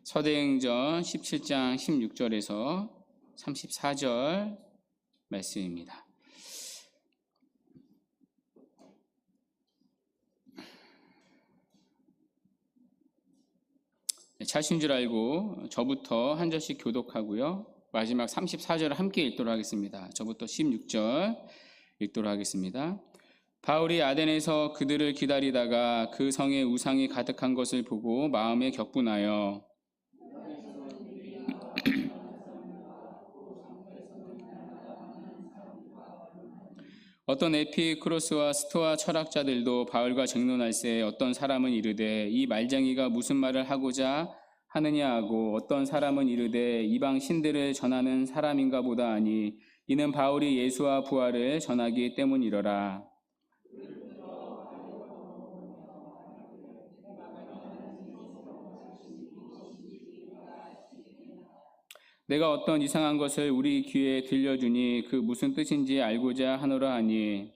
사도행전 17장 16절에서 34절 말씀입니다. 차신 줄 알고 저부터 한 절씩 교독하고요. 마지막 34절을 함께 읽도록 하겠습니다. 저부터 16절 읽도록 하겠습니다. 바울이 아덴에서 그들을 기다리다가 그 성에 우상이 가득한 것을 보고 마음에 격분하여 어떤 에피크로스와 스토아 철학자들도 바울과 쟁론할새 어떤 사람은 이르되 이 말쟁이가 무슨 말을 하고자 하느냐 하고 어떤 사람은 이르되 이방 신들을 전하는 사람인가 보다 하니 이는 바울이 예수와 부활을 전하기 때문이러라. 내가 어떤 이상한 것을 우리 귀에 들려주니 그 무슨 뜻인지 알고자 하노라 하니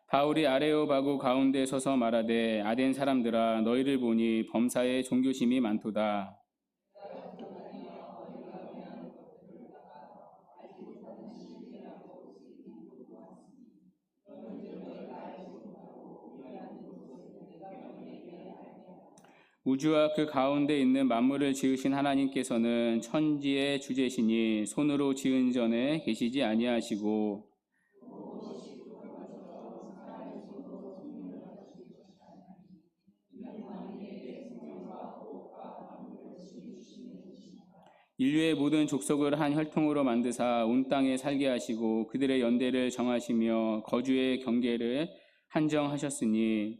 바울이 아레오바고 가운데 서서 말하되 아덴 사람들아 너희를 보니 범사에 종교심이 많도다. 우주와 그 가운데 있는 만물을 지으신 하나님께서는 천지의 주제시니 손으로 지은 전에 계시지 아니하시고 인류의 모든 족속을 한 혈통으로 만드사 온 땅에 살게 하시고 그들의 연대를 정하시며 거주의 경계를 한정하셨으니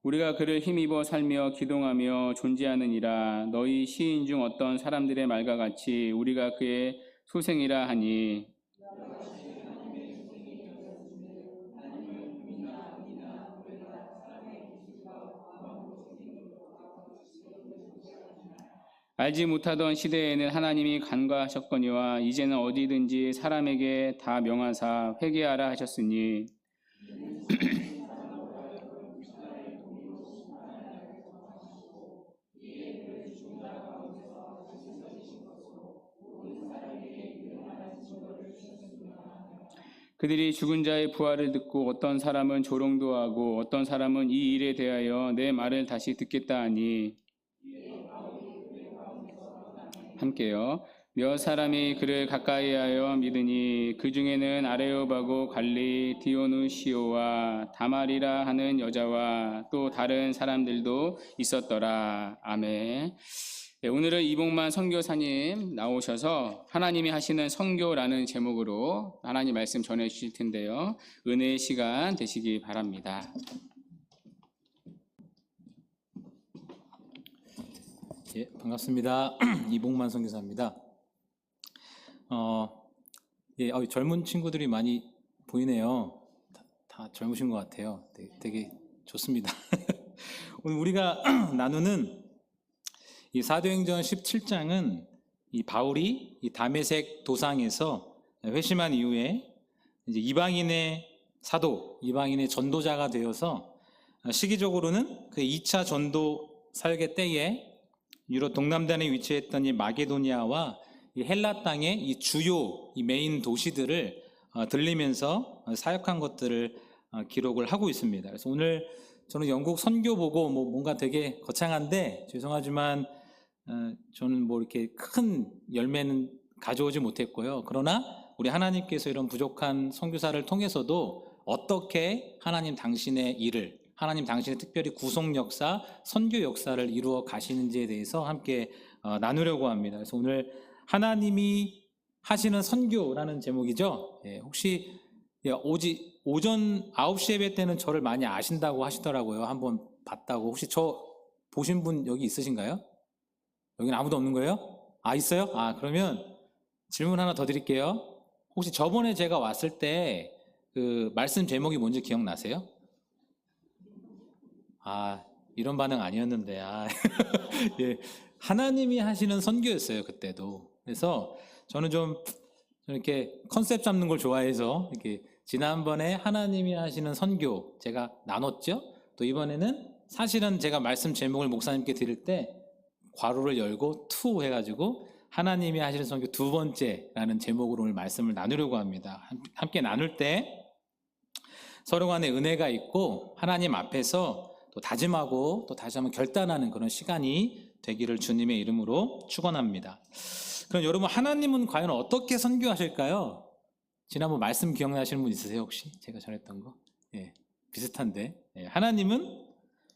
우리가 그를 힘입어 살며 기동하며 존재하느니라. 너희 시인 중 어떤 사람들의 말과 같이 우리가 그의 소생이라 하니 알지 못하던 시대에는 하나님이 간과하셨거니와 이제는 어디든지 사람에게 다 명하사 회개하라 하셨으니 그들이 죽은 자의 부활을 듣고 어떤 사람은 조롱도 하고 어떤 사람은 이 일에 대하여 내 말을 다시 듣겠다 하니 함께요. 몇 사람이 그를 가까이하여 믿으니 그 중에는 아레오바고 관리 디오누시오와 다말이라 하는 여자와 또 다른 사람들도 있었더라. 아멘. 네, 오늘은 이봉만 선교사님 나오셔서 하나님이 하시는 선교라는 제목으로 하나님 말씀 전해 주실 텐데요. 은혜의 시간 되시기 바랍니다. 예, 반갑습니다. 이봉만 선교사입니다. 젊은 친구들이 많이 보이네요. 다 젊으신 것 같아요. 되게 좋습니다. 오늘 우리가 나누는 이 사도행전 17장은 이 바울이 이 다메섹 도상에서 회심한 이후에 이제 이방인의 사도, 이방인의 전도자가 되어서 시기적으로는 그 2차 전도 사역의 때에 유럽 동남단에 위치했던 이 마게도니아와 이 헬라 땅의 이 주요 이 메인 도시들을 들리면서 사역한 것들을 기록을 하고 있습니다. 그래서 오늘 저는 영국 선교 보고 뭔가 되게 거창한데 죄송하지만 저는 이렇게 큰 열매는 가져오지 못했고요. 그러나 우리 하나님께서 이런 부족한 선교사를 통해서도 어떻게 하나님 당신의 일을, 하나님 당신의 특별히 구속 역사, 선교 역사를 이루어 가시는지에 대해서 함께 나누려고 합니다. 그래서 오늘 하나님이 하시는 선교라는 제목이죠. 혹시 오전 9시 예배 때는 저를 많이 아신다고 하시더라고요. 한번 봤다고. 혹시 저 보신 분 여기 있으신가요? 여기는 아무도 없는 거예요? 있어요? 그러면 질문 하나 더 드릴게요. 혹시 저번에 제가 왔을 때 그 말씀 제목이 뭔지 기억나세요? 이런 반응 아니었는데, 예, 하나님이 하시는 선교였어요, 그때도. 그래서 저는 좀 이렇게 컨셉 잡는 걸 좋아해서 이렇게 지난번에 하나님이 하시는 선교 제가 나눴죠. 또 이번에는 사실은 제가 말씀 제목을 목사님께 드릴 때 괄호를 열고 투 해가지고 하나님이 하시는 선교 두 번째라는 제목으로 오늘 말씀을 나누려고 합니다. 함께 나눌 때 서로 간에 은혜가 있고 하나님 앞에서 또 다짐하고 또 다시 한번 결단하는 그런 시간이 되기를 주님의 이름으로 축원합니다. 그럼 여러분, 하나님은 과연 어떻게 선교하실까요? 지난번 말씀 기억나시는 분 있으세요 혹시? 제가 전했던 거? 예, 비슷한데, 예, 하나님은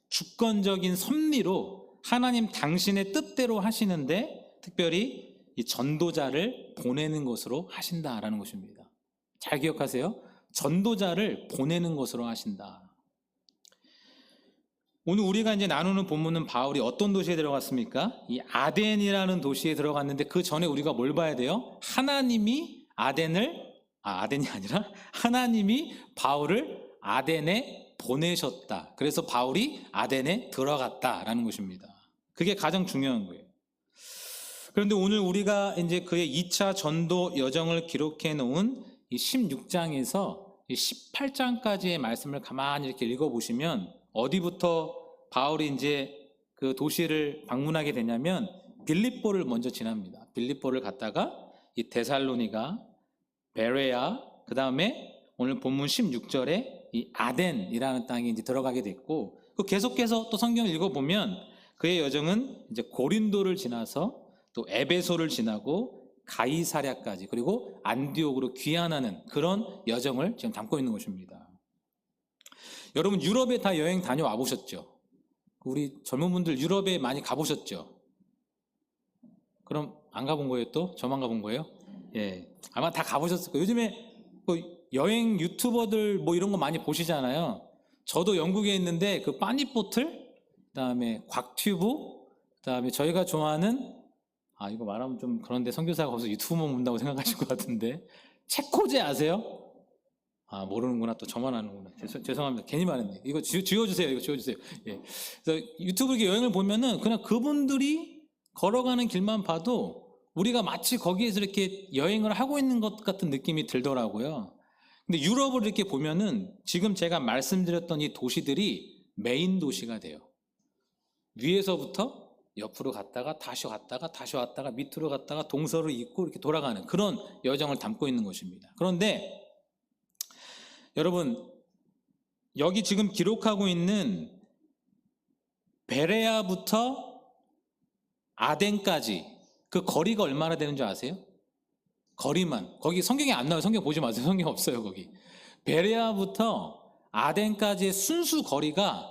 주권적인 섭리로 하나님 당신의 뜻대로 하시는데 특별히 이 전도자를 보내는 것으로 하신다라는 것입니다. 잘 기억하세요. 전도자를 보내는 것으로 하신다. 오늘 우리가 이제 나누는 본문은 바울이 어떤 도시에 들어갔습니까? 이 아덴이라는 도시에 들어갔는데 그 전에 우리가 뭘 봐야 돼요? 하나님이 아덴이 아니라 하나님이 바울을 아덴에 보내셨다. 그래서 바울이 아덴에 들어갔다라는 것입니다. 그게 가장 중요한 거예요. 그런데 오늘 우리가 이제 그의 2차 전도 여정을 기록해 놓은 이 16장에서 18장까지의 말씀을 가만히 이렇게 읽어보시면 어디부터 바울이 이제 그 도시를 방문하게 되냐면 빌립보를 먼저 지납니다. 빌립보를 갔다가 이 데살로니가, 베레아, 그 다음에 오늘 본문 16절에 이 아덴이라는 땅에 이제 들어가게 됐고, 계속해서 또 성경을 읽어보면 그의 여정은 이제 고린도를 지나서 또 에베소를 지나고 가이사랴까지, 그리고 안디옥으로 귀환하는 그런 여정을 지금 담고 있는 것입니다. 여러분, 유럽에 다 여행 다녀와 보셨죠? 우리 젊은 분들 유럽에 많이 가보셨죠? 그럼 안 가본 거예요 또? 저만 가본 거예요? 예, 아마 다 가보셨을 거예요. 요즘에 여행 유튜버들 뭐 이런 거 많이 보시잖아요. 저도 영국에 있는데 그 빠니보틀, 그다음에 곽튜브, 그다음에 저희가 좋아하는, 이거 말하면 좀 그런데 선교사가 거기서 유튜브만 본다고 생각하실 것 같은데, 체코제 아세요? 모르는구나. 또 저만 아는구나. 죄송합니다. 괜히 말했네. 이거 지워주세요. 이거 지워주세요. 예. 그래서 유튜브 이렇게 여행을 보면은 그냥 그분들이 걸어가는 길만 봐도 우리가 마치 거기에서 이렇게 여행을 하고 있는 것 같은 느낌이 들더라고요. 근데 유럽을 이렇게 보면은 지금 제가 말씀드렸던 이 도시들이 메인 도시가 돼요. 위에서부터 옆으로 갔다가 다시 왔다가 밑으로 갔다가 동서를 잇고 이렇게 돌아가는 그런 여정을 담고 있는 것입니다. 그런데 여러분, 여기 지금 기록하고 있는 베레아부터 아덴까지 그 거리가 얼마나 되는 줄 아세요? 거리만, 거기 성경에 안 나와요. 성경 보지 마세요. 성경 없어요 거기. 베레아부터 아덴까지의 순수 거리가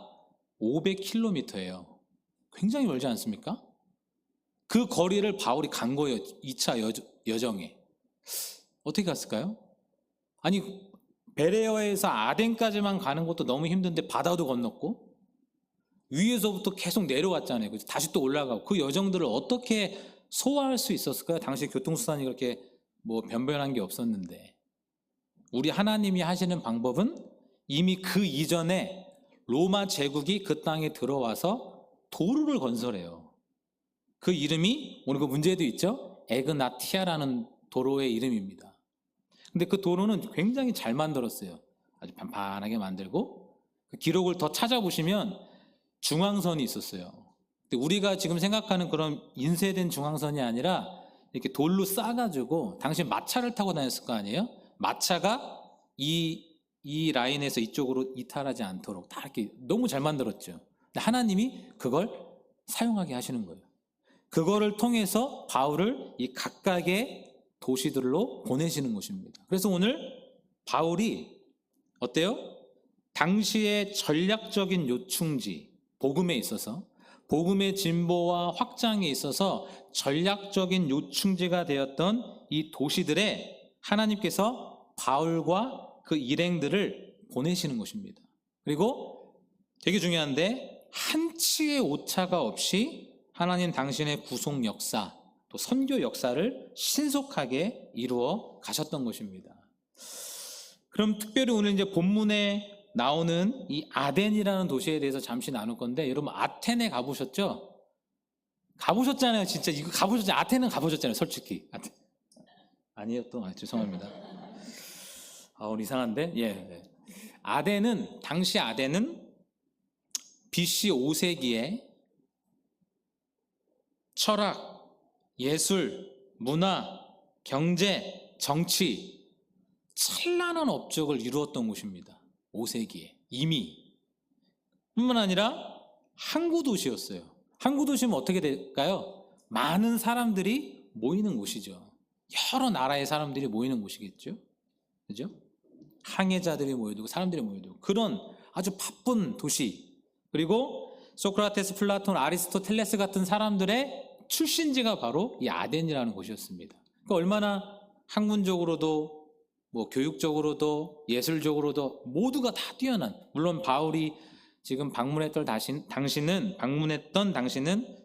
500km예요. 굉장히 멀지 않습니까? 그 거리를 바울이 간 거예요. 2차 여정에. 어떻게 갔을까요? 아니, 베레아에서 아덴까지만 가는 것도 너무 힘든데 바다도 건넜고 위에서부터 계속 내려왔잖아요. 다시 또 올라가고 그 여정들을 어떻게 소화할 수 있었을까요? 당시 교통수단이 그렇게 뭐 변변한 게 없었는데, 우리 하나님이 하시는 방법은 이미 그 이전에 로마 제국이 그 땅에 들어와서 도로를 건설해요. 그 이름이 오늘 그 문제도 있죠. 에그나티아라는 도로의 이름입니다. 근데 그 도로는 굉장히 잘 만들었어요. 아주 판판하게 만들고, 그 기록을 더 찾아보시면 중앙선이 있었어요. 근데 우리가 지금 생각하는 그런 인쇄된 중앙선이 아니라 이렇게 돌로 싸가지고, 당시 마차를 타고 다녔을 거 아니에요? 마차가 이 라인에서 이쪽으로 이탈하지 않도록 다 이렇게 너무 잘 만들었죠. 근데 하나님이 그걸 사용하게 하시는 거예요. 그거를 통해서 바울을 이 각각의 도시들로 보내시는 것입니다. 그래서 오늘 바울이 어때요? 당시의 전략적인 요충지, 복음에 있어서, 복음의 진보와 확장에 있어서 전략적인 요충지가 되었던 이 도시들에 하나님께서 바울과 그 일행들을 보내시는 것입니다. 그리고 되게 중요한데, 한치의 오차가 없이 하나님 당신의 구속 역사, 또 선교 역사를 신속하게 이루어 가셨던 것입니다. 그럼 특별히 오늘 이제 본문의 나오는 이 아덴이라는 도시에 대해서 잠시 나눌 건데, 여러분 아테네 가보셨죠? 가보셨잖아요. 진짜 이거 가보셨잖아요. 아테네는 가보셨잖아요. 솔직히. 아니요, 또 죄송합니다. 오늘 이상한데? 예. 아덴은, 당시 아덴은 BC 5세기에 철학, 예술, 문화, 경제, 정치, 찬란한 업적을 이루었던 곳입니다. 5세기에 이미. 뿐만 아니라 항구 도시였어요. 항구 도시면 어떻게 될까요? 많은 사람들이 모이는 곳이죠. 여러 나라의 사람들이 모이는 곳이겠죠. 그죠? 항해자들이 모여들고 사람들이 모여들고 그런 아주 바쁜 도시. 그리고 소크라테스, 플라톤, 아리스토텔레스 같은 사람들의 출신지가 바로 이 아덴이라는 곳이었습니다. 그러니까 얼마나 학문적으로도 뭐 교육적으로도 예술적으로도 모두가 다 뛰어난, 물론 바울이 지금 방문했던 당시는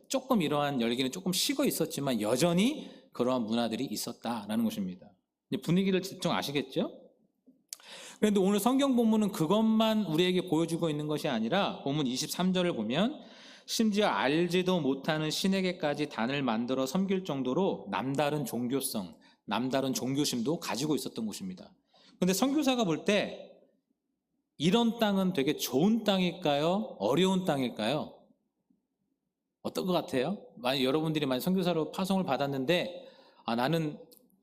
조금 이러한 열기는 조금 식어 있었지만 여전히 그러한 문화들이 있었다라는 것입니다. 분위기를 대충 아시겠죠? 그런데 오늘 성경 본문은 그것만 우리에게 보여주고 있는 것이 아니라 본문 23절을 보면 심지어 알지도 못하는 신에게까지 단을 만들어 섬길 정도로 남다른 종교성, 남다른 종교심도 가지고 있었던 곳입니다. 그런데 선교사가 볼 때 이런 땅은 되게 좋은 땅일까요? 어려운 땅일까요? 어떤 것 같아요? 만약 여러분들이 선교사로 파송을 받았는데 나는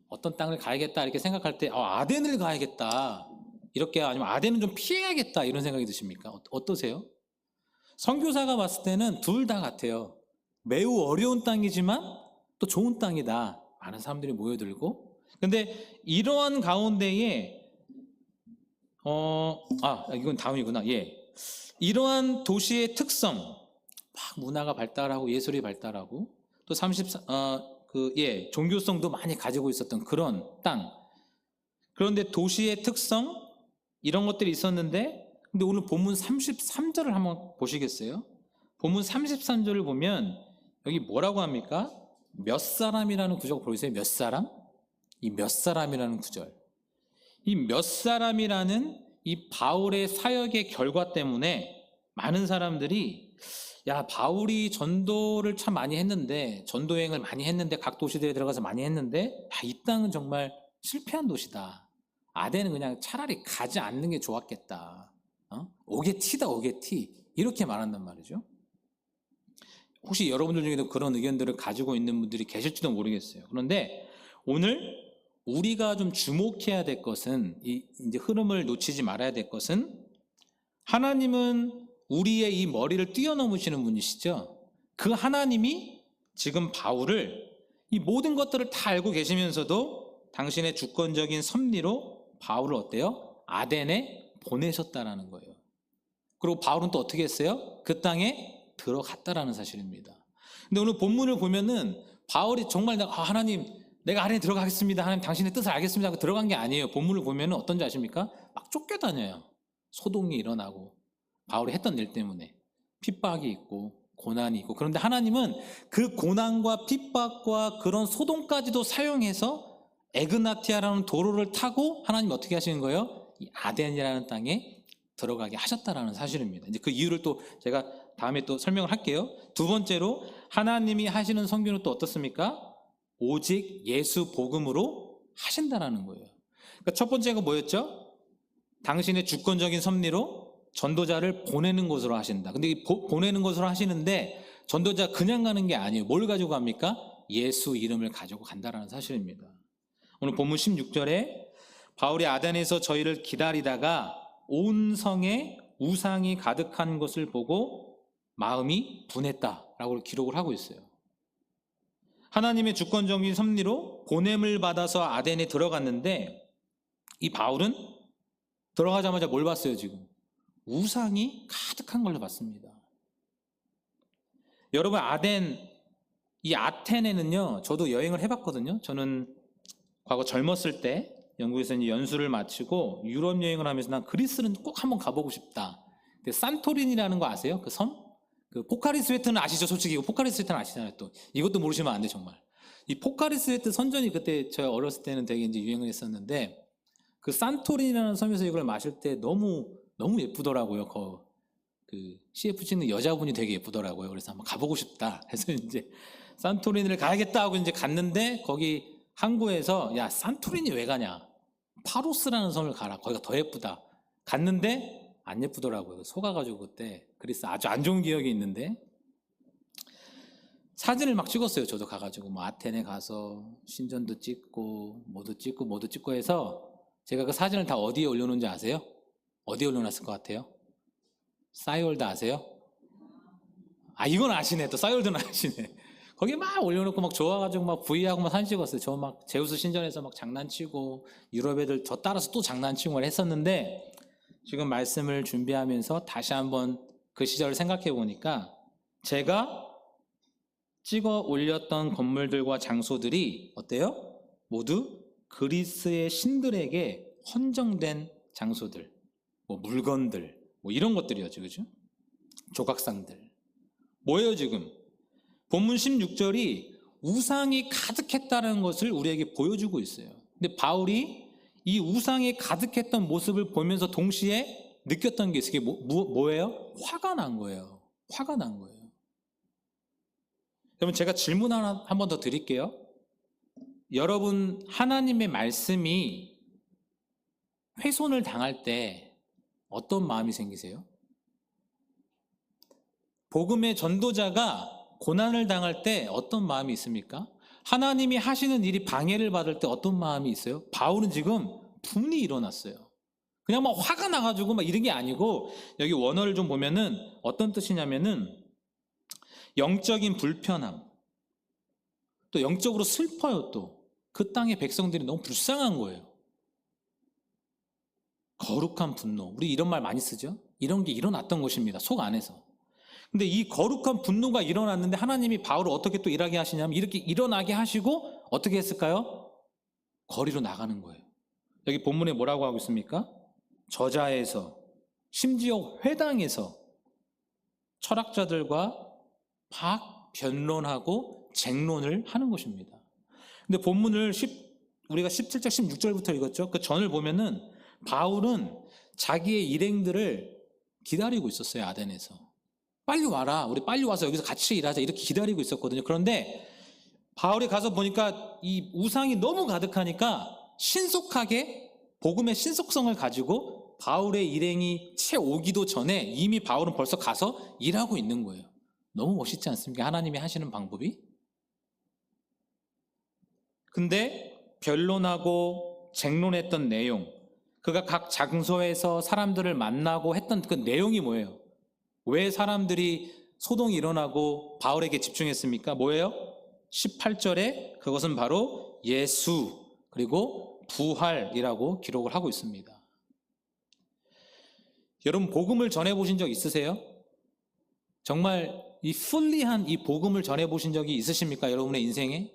어떤 땅을 가야겠다 이렇게 생각할 때 아덴을 가야겠다 이렇게, 아니면 아덴은 좀 피해야겠다 이런 생각이 드십니까? 어떠세요? 선교사가 봤을 때는 둘 다 같아요. 매우 어려운 땅이지만 또 좋은 땅이다. 많은 사람들이 모여들고. 근데 이러한 가운데에 이건 다음이구나. 예. 이러한 도시의 특성, 막 문화가 발달하고 예술이 발달하고 또 종교성도 많이 가지고 있었던 그런 땅. 그런데 도시의 특성 이런 것들이 있었는데, 근데 오늘 본문 33절을 한번 보시겠어요? 본문 33절을 보면 여기 뭐라고 합니까? 몇 사람이라는 구절 보이세요? 몇 사람? 이 몇 사람이라는 구절. 이 몇 사람이라는 이 바울의 사역의 결과 때문에 많은 사람들이 바울이 전도를 참 많이 했는데, 전도 여행을 많이 했는데, 각 도시들에 들어가서 많이 했는데 이 땅은 정말 실패한 도시다. 아덴은 그냥 차라리 가지 않는 게 좋았겠다. 오게티다, 오게티. 이렇게 말한단 말이죠. 혹시 여러분들 중에도 그런 의견들을 가지고 있는 분들이 계실지도 모르겠어요. 그런데 오늘 우리가 좀 주목해야 될 것은, 이제 흐름을 놓치지 말아야 될 것은, 하나님은 우리의 이 머리를 뛰어넘으시는 분이시죠. 그 하나님이 지금 바울을, 이 모든 것들을 다 알고 계시면서도 당신의 주권적인 섭리로 바울을 어때요? 아덴에 보내셨다라는 거예요. 그리고 바울은 또 어떻게 했어요? 그 땅에 들어갔다라는 사실입니다. 근데 오늘 본문을 보면은 바울이 정말 하나님, 내가 아덴에 들어가겠습니다. 하나님, 당신의 뜻을 알겠습니다 하고 들어간 게 아니에요. 본문을 보면은 어떤지 아십니까? 막 쫓겨다녀요. 소동이 일어나고, 바울이 했던 일 때문에 핍박이 있고 고난이 있고. 그런데 하나님은 그 고난과 핍박과 그런 소동까지도 사용해서 에그나티아라는 도로를 타고 하나님 어떻게 하시는 거예요? 이 아덴이라는 땅에 들어가게 하셨다라는 사실입니다. 이제 그 이유를 또 제가 다음에 또 설명을 할게요. 두 번째로 하나님이 하시는 선교는 또 어떻습니까? 오직 예수 복음으로 하신다라는 거예요. 그러니까 첫 번째가 뭐였죠? 당신의 주권적인 섭리로 전도자를 보내는 것으로 하신다. 근데 이 보내는 것으로 하시는데 전도자 그냥 가는 게 아니에요. 뭘 가지고 갑니까? 예수 이름을 가지고 간다라는 사실입니다. 오늘 본문 16절에 바울이 아덴에서 저희를 기다리다가 온 성에 우상이 가득한 것을 보고 마음이 분했다라고 기록을 하고 있어요. 하나님의 주권적인 섭리로 보냄을 받아서 아덴에 들어갔는데 이 바울은 들어가자마자 뭘 봤어요? 지금 우상이 가득한 걸로 봤습니다. 여러분, 이 아테네는요, 저도 여행을 해봤거든요. 저는 과거 젊었을 때 영국에서 이제 연수를 마치고 유럽 여행을 하면서 난 그리스는 꼭 한번 가보고 싶다. 근데 산토리니라는 거 아세요? 그 섬? 그 포카리스 회트는 아시죠? 솔직히 이거 포카리스 회트는 아시잖아요. 또 이것도 모르시면 안 돼, 정말. 이 포카리스 회트 선전이 그때 저 어렸을 때는 되게 이제 유행을 했었는데, 그 산토리니라는 섬에서 이걸 마실 때 너무 너무 예쁘더라고요. 그 CF 찍는 여자분이 되게 예쁘더라고요. 그래서 한번 가보고 싶다 해서 이제 산토리니를 가야겠다 하고 이제 갔는데, 거기 항구에서 야, 산토리니 왜 가냐? 파로스라는 섬을 가라. 거기가 더 예쁘다. 갔는데 안 예쁘더라고요. 속아가지고 그때 그리스 아주 안 좋은 기억이 있는데, 사진을 막 찍었어요. 저도 가가지고 뭐 아테네 가서 신전도 찍고 뭐도 찍고 해서, 제가 그 사진을 다 어디에 올려놓은지 아세요? 어디에 올려놨을 것 같아요? 싸이월드 아세요? 아, 이건 아시네. 또 싸이월드는 아시네. 거기 막 올려놓고 막 좋아가지고 막 V하고 막 사진 찍었어요. 저 막 제우스 신전에서 막 장난치고, 유럽 애들 저 따라서 또 장난치고 막 했었는데, 지금 말씀을 준비하면서 다시 한번 그 시절을 생각해 보니까, 제가 찍어 올렸던 건물들과 장소들이 어때요? 모두 그리스의 신들에게 헌정된 장소들, 뭐 물건들, 뭐 이런 것들이었죠. 그죠? 조각상들. 뭐예요 지금? 본문 16절이 우상이 가득했다는 것을 우리에게 보여주고 있어요. 근데 바울이 이 우상이 가득했던 모습을 보면서 동시에 느꼈던 게 있어요. 그게 뭐예요? 화가 난 거예요. 화가 난 거예요. 여러분, 제가 질문 하나 한 번 더 드릴게요. 여러분, 하나님의 말씀이 훼손을 당할 때 어떤 마음이 생기세요? 복음의 전도자가 고난을 당할 때 어떤 마음이 있습니까? 하나님이 하시는 일이 방해를 받을 때 어떤 마음이 있어요? 바울은 지금 분이 일어났어요. 그냥 막 화가 나가지고 막 이런 게 아니고, 여기 원어를 좀 보면은 어떤 뜻이냐면은 영적인 불편함, 또 영적으로 슬퍼요. 또 그 땅의 백성들이 너무 불쌍한 거예요. 거룩한 분노, 우리 이런 말 많이 쓰죠? 이런 게 일어났던 것입니다, 속 안에서. 근데 이 거룩한 분노가 일어났는데 하나님이 바울을 어떻게 또 일하게 하시냐면, 이렇게 일어나게 하시고 어떻게 했을까요? 거리로 나가는 거예요. 여기 본문에 뭐라고 하고 있습니까? 저자에서, 심지어 회당에서 철학자들과 막 변론하고 쟁론을 하는 것입니다. 근데 본문을 우리가 17절 16절부터 읽었죠. 그 전을 보면은 바울은 자기의 일행들을 기다리고 있었어요. 아덴에서. 빨리 와라, 우리 빨리 와서 여기서 같이 일하자, 이렇게 기다리고 있었거든요. 그런데 바울이 가서 보니까 이 우상이 너무 가득하니까 신속하게 복음의 신속성을 가지고 바울의 일행이 채 오기도 전에 이미 바울은 벌써 가서 일하고 있는 거예요. 너무 멋있지 않습니까? 하나님이 하시는 방법이. 근데 변론하고 쟁론했던 내용, 그가 각 장소에서 사람들을 만나고 했던 그 내용이 뭐예요? 왜 사람들이 소동이 일어나고 바울에게 집중했습니까? 뭐예요? 18절에 그것은 바로 예수 그리고 부활이라고 기록을 하고 있습니다. 여러분, 복음을 전해보신 적 있으세요? 정말 이 풀리한 이 복음을 전해보신 적이 있으십니까? 여러분의 인생에?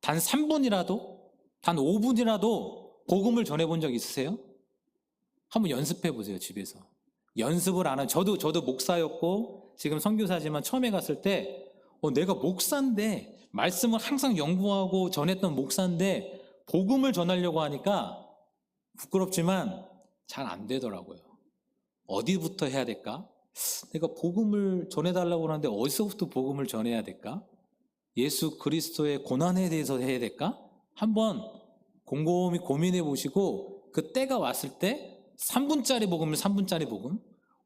단 3분이라도, 단 5분이라도 복음을 전해본 적 있으세요? 한번 연습해 보세요, 집에서. 연습을 안 하면, 저도 목사였고 지금 선교사지만 처음에 갔을 때 내가 목사인데, 말씀을 항상 연구하고 전했던 목사인데 복음을 전하려고 하니까 부끄럽지만 잘 안 되더라고요. 어디부터 해야 될까? 내가 복음을 전해달라고 하는데 어디서부터 복음을 전해야 될까? 예수 그리스도의 고난에 대해서 해야 될까? 한번 곰곰이 고민해 보시고, 그 때가 왔을 때 3분짜리 복음을 3분짜리 복음,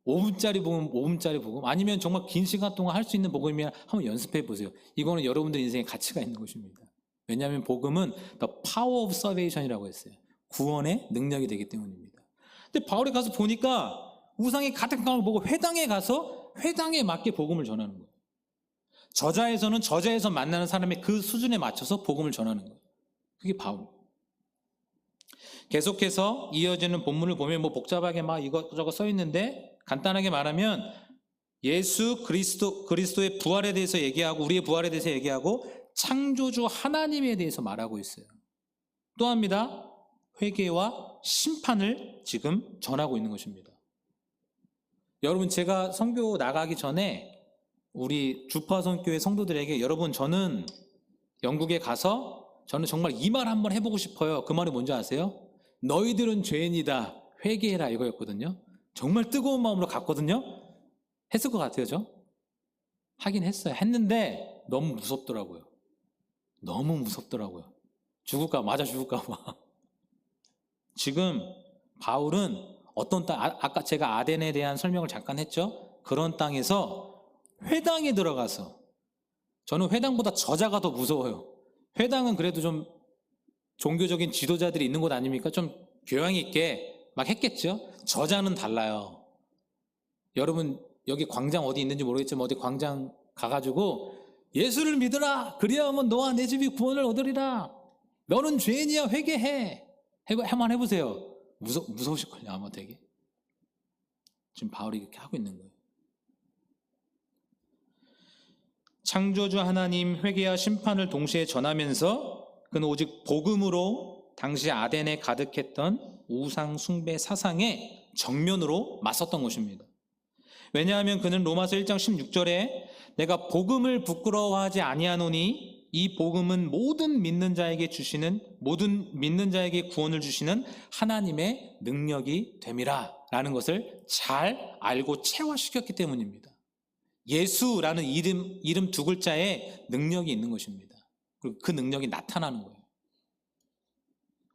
5분짜리 복음 5분짜리 복음, 아니면 정말 긴 시간 동안 할 수 있는 복음이면 한번 연습해 보세요. 이거는 여러분들 인생에 가치가 있는 것입니다. 왜냐하면 복음은 The Power of Salvation이라고 했어요. 구원의 능력이 되기 때문입니다. 근데 바울이 가서 보니까 우상이 가득한 걸 보고 회당에 가서 회당에 맞게 복음을 전하는 거예요. 저자에서는 저자에서 만나는 사람의 그 수준에 맞춰서 복음을 전하는 거예요. 그게 바울. 계속해서 이어지는 본문을 보면 뭐 복잡하게 막 이것저것 써 있는데, 간단하게 말하면 예수 그리스도의 부활에 대해서 얘기하고, 우리의 부활에 대해서 얘기하고, 창조주 하나님에 대해서 말하고 있어요. 또 합니다. 회개와 심판을 지금 전하고 있는 것입니다. 여러분, 제가 선교 나가기 전에 우리 주파선교회 성도들에게, 여러분, 저는 영국에 가서 저는 정말 이 말 한번 해보고 싶어요. 그 말이 뭔지 아세요? 너희들은 죄인이다, 회개해라, 이거였거든요. 정말 뜨거운 마음으로 갔거든요. 했을 것 같아요, 저? 하긴 했어요. 했는데 너무 무섭더라고요. 너무 무섭더라고요. 맞아 죽을까 봐. 지금 바울은 어떤 땅, 아까 제가 아덴에 대한 설명을 잠깐 했죠. 그런 땅에서 회당에 들어가서, 저는 회당보다 저자가 더 무서워요. 회당은 그래도 좀 종교적인 지도자들이 있는 곳 아닙니까? 좀 교양 있게 막 했겠죠. 저자는 달라요. 여러분 여기 광장 어디 있는지 모르겠지만 어디 광장 가가지고 예수를 믿으라, 그리하면 너와 내 집이 구원을 얻으리라, 너는 죄인이야 회개해, 한번 해보세요. 무서우실걸요 아마 되게. 지금 바울이 이렇게 하고 있는 거예요. 창조주 하나님 회개와 심판을 동시에 전하면서 그는 오직 복음으로 당시 아덴에 가득했던 우상 숭배 사상에 정면으로 맞섰던 것입니다. 왜냐하면 그는 로마서 1장 16절에 내가 복음을 부끄러워하지 아니하노니 이 복음은 모든 믿는 자에게 구원을 주시는 하나님의 능력이 됨이라 라는 것을 잘 알고 체화시켰기 때문입니다. 예수라는 이름 두 글자에 능력이 있는 것입니다. 그리고 그 능력이 나타나는 거예요.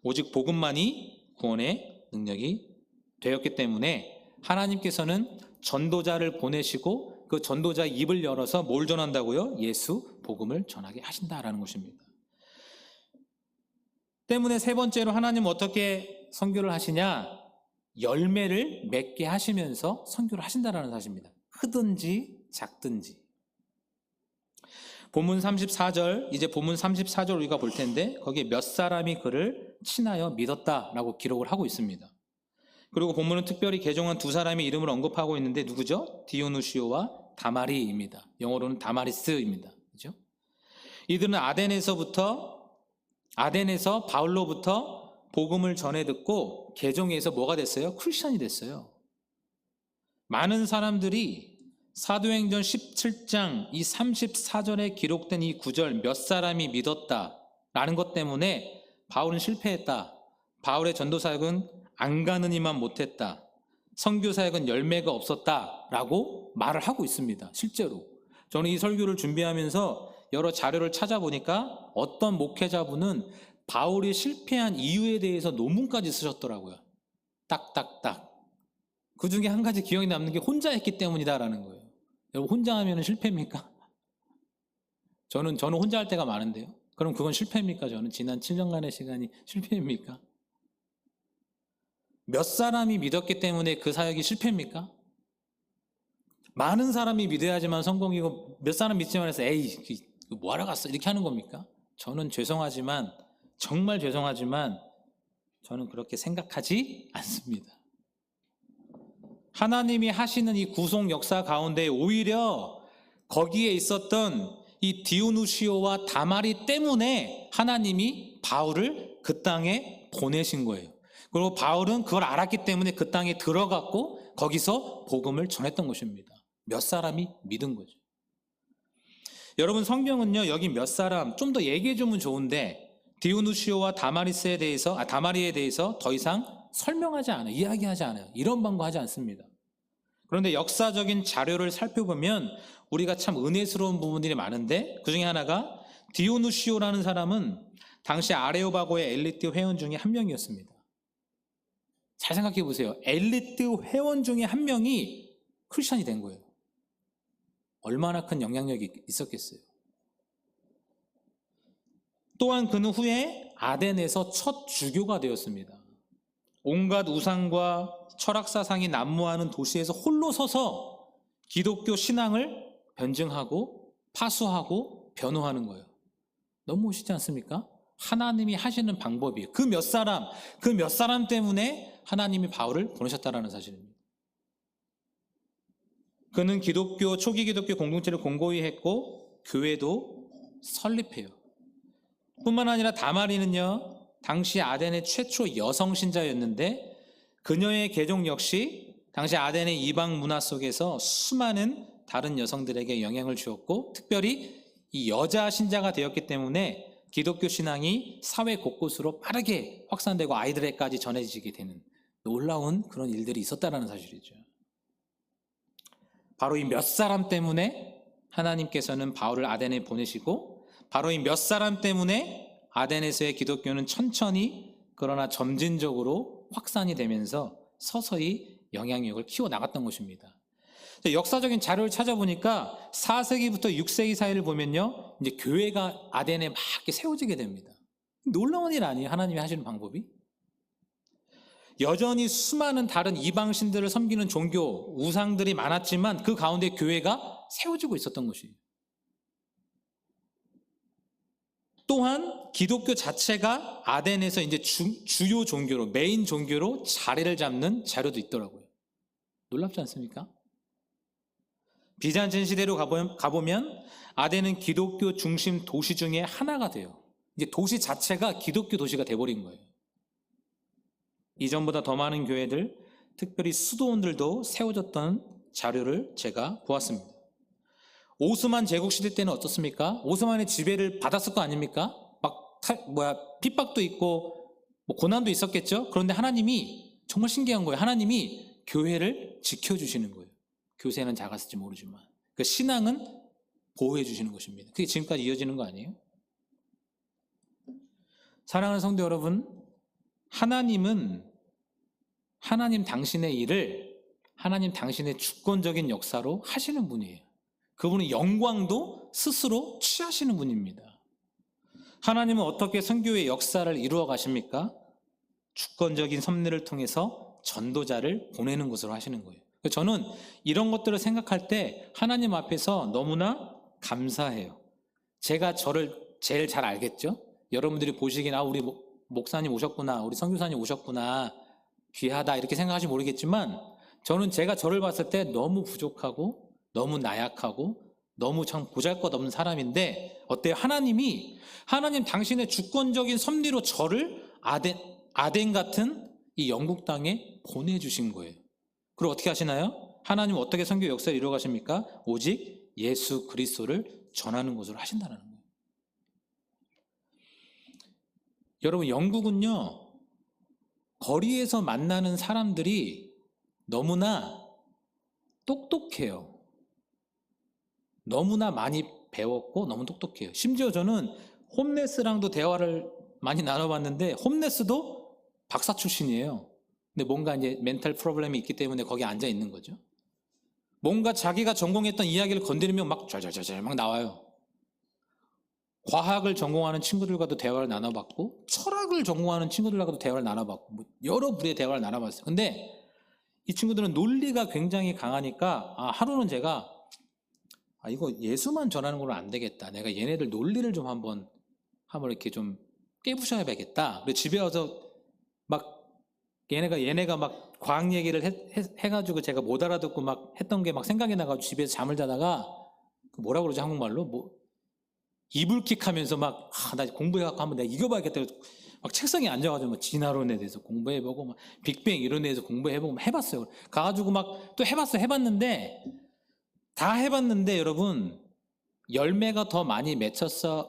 오직 복음만이 구원의 능력이 되었기 때문에 하나님께서는 전도자를 보내시고 그 전도자 입을 열어서 뭘 전한다고요? 예수 복음을 전하게 하신다라는 것입니다. 때문에 세 번째로 하나님은 어떻게 선교를 하시냐? 열매를 맺게 하시면서 선교를 하신다라는 사실입니다. 크든지 작든지. 본문 34절, 이제 본문 34절 우리가 볼 텐데 거기에 몇 사람이 그를 친하여 믿었다라고 기록을 하고 있습니다. 그리고 본문은 특별히 개종한 두 사람의 이름을 언급하고 있는데 누구죠? 디오누시오와 다마리입니다. 영어로는 다마리스입니다. 그죠? 이들은 아덴에서 바울로부터 복음을 전해 듣고 개종해서 뭐가 됐어요? 크리스천이 됐어요. 많은 사람들이 사도행전 17장 이 34절에 기록된 이 구절 몇 사람이 믿었다라는 것 때문에 바울은 실패했다, 바울의 전도사역은 안 가느니만 못했다, 선교사역은 열매가 없었다라고 말을 하고 있습니다. 실제로 저는 이 설교를 준비하면서 여러 자료를 찾아보니까 어떤 목회자분은 바울이 실패한 이유에 대해서 논문까지 쓰셨더라고요. 딱딱딱. 그 중에 한 가지 기억이 남는 게 혼자 했기 때문이다라는 거예요. 여러분 혼자 하면 실패입니까? 저는 혼자 할 때가 많은데요. 그럼 그건 실패입니까? 저는 지난 7년간의 시간이 실패입니까? 몇 사람이 믿었기 때문에 그 사역이 실패입니까? 많은 사람이 믿어야지만 성공이고 몇 사람 믿지만 해서 에이 뭐하러 갔어 이렇게 하는 겁니까? 저는 죄송하지만 정말 죄송하지만 저는 그렇게 생각하지 않습니다. 하나님이 하시는 이 구속 역사 가운데 오히려 거기에 있었던 이 디오누시오와 다마리 때문에 하나님이 바울을 그 땅에 보내신 거예요. 그리고 바울은 그걸 알았기 때문에 그 땅에 들어갔고 거기서 복음을 전했던 것입니다. 몇 사람이 믿은 거죠. 여러분 성경은요 여기 몇 사람 좀 더 얘기해 주면 좋은데 디오누시오와 다마리에 대해서 더 이상 설명하지 않아요. 이야기하지 않아요. 이런 방법하지 않습니다. 그런데 역사적인 자료를 살펴보면 우리가 참 은혜스러운 부분들이 많은데 그 중에 하나가 디오누시오라는 사람은 당시 아레오바고의 엘리트 회원 중에 한 명이었습니다. 잘 생각해 보세요. 엘리트 회원 중에 한 명이 크리스천이 된 거예요. 얼마나 큰 영향력이 있었겠어요. 또한 그는 후에 아덴에서 첫 주교가 되었습니다. 온갖 우상과 철학사상이 난무하는 도시에서 홀로 서서 기독교 신앙을 변증하고 파수하고 변호하는 거예요. 너무 멋있지 않습니까? 하나님이 하시는 방법이에요. 그 몇 사람 때문에 하나님이 바울을 보내셨다는 사실입니다. 그는 초기 기독교 공동체를 공고히 했고 교회도 설립해요. 뿐만 아니라 다마리는요 당시 아덴의 최초 여성 신자였는데 그녀의 개종 역시 당시 아덴의 이방 문화 속에서 수많은 다른 여성들에게 영향을 주었고 특별히 이 여자 신자가 되었기 때문에 기독교 신앙이 사회 곳곳으로 빠르게 확산되고 아이들에게까지 전해지게 되는 놀라운 그런 일들이 있었다라는 사실이죠. 바로 이 몇 사람 때문에 하나님께서는 바울을 아덴에 보내시고, 바로 이 몇 사람 때문에 아덴에서의 기독교는 천천히 그러나 점진적으로 확산이 되면서 서서히 영향력을 키워나갔던 것입니다. 역사적인 자료를 찾아보니까 4세기부터 6세기 사이를 보면요, 이제 교회가 아덴에 막 이렇게 세워지게 됩니다. 놀라운 일 아니에요? 하나님이 하시는 방법이? 여전히 수많은 다른 이방신들을 섬기는 종교, 우상들이 많았지만 그 가운데 교회가 세워지고 있었던 것이에요. 또한 기독교 자체가 아덴에서 이제 주요 종교로, 메인 종교로 자리를 잡는 자료도 있더라고요. 놀랍지 않습니까? 비잔틴 시대로 가보면 아덴은 기독교 중심 도시 중에 하나가 돼요. 이제 도시 자체가 기독교 도시가 돼버린 거예요. 이전보다 더 많은 교회들, 특별히 수도원들도 세워졌던 자료를 제가 보았습니다. 오스만 제국 시대 때는 어떻습니까? 오스만의 지배를 받았을 거 아닙니까? 핍박도 있고 고난도 있었겠죠. 그런데 하나님이 정말 신기한 거예요. 하나님이 교회를 지켜주시는 거예요. 교세는 작았을지 모르지만 그 신앙은 보호해 주시는 것입니다. 그게 지금까지 이어지는 거 아니에요? 사랑하는 성도 여러분, 하나님은 하나님 당신의 일을 하나님 당신의 주권적인 역사로 하시는 분이에요. 그분은 영광도 스스로 취하시는 분입니다. 하나님은 어떻게 선교의 역사를 이루어 가십니까? 주권적인 섭리를 통해서 전도자를 보내는 것으로 하시는 거예요. 저는 이런 것들을 생각할 때 하나님 앞에서 너무나 감사해요. 제가 저를 제일 잘 알겠죠? 여러분들이 보시기엔 우리 목사님 오셨구나, 우리 선교사님 오셨구나, 귀하다 이렇게 생각하실지 모르겠지만 저는 제가 저를 봤을 때 너무 부족하고 너무 나약하고 너무 참 보잘것없는 사람인데 어때요? 하나님 당신의 주권적인 섭리로 저를 아덴 같은 이 영국 땅에 보내주신 거예요. 그리고 어떻게 하시나요? 하나님 어떻게 선교 역사를 이루어 가십니까? 오직 예수 그리스도를 전하는 것으로 하신다는 거예요. 여러분, 영국은요, 거리에서 만나는 사람들이 너무나 똑똑해요. 너무나 많이 배웠고 너무 똑똑해요. 심지어 저는 홈레스랑도 대화를 많이 나눠봤는데 홈레스도 박사 출신이에요. 근데 뭔가 이제 멘탈 프로블렘이 있기 때문에 거기 앉아 있는 거죠. 뭔가 자기가 전공했던 이야기를 건드리면 막 잘 막 나와요. 과학을 전공하는 친구들과도 대화를 나눠봤고 철학을 전공하는 친구들과도 대화를 나눠봤고 여러 부류의 대화를 나눠봤어요. 근데 이 친구들은 논리가 굉장히 강하니까 하루는 제가 이거 예수만 전하는 건 안 되겠다. 내가 얘네들 논리를 좀 한번 이렇게 좀 깨부셔야겠다. 그래서 집에 와서 막 얘네가 막 과학 얘기를 해가지고 제가 못 알아듣고 막 했던 게 막 생각이 나가지고 집에서 잠을 자다가 뭐라 그러지 한국말로 이불킥 하면서 막 나 공부해갖고 한번 내가 이겨봐야겠다. 막 책상에 앉아가지고 막 진화론에 대해서 공부해보고 막 빅뱅 이런 데서 공부해보고 막 해봤어요. 가가지고 막 또 해봤는데 다 해봤는데 여러분 열매가 더 많이 맺었을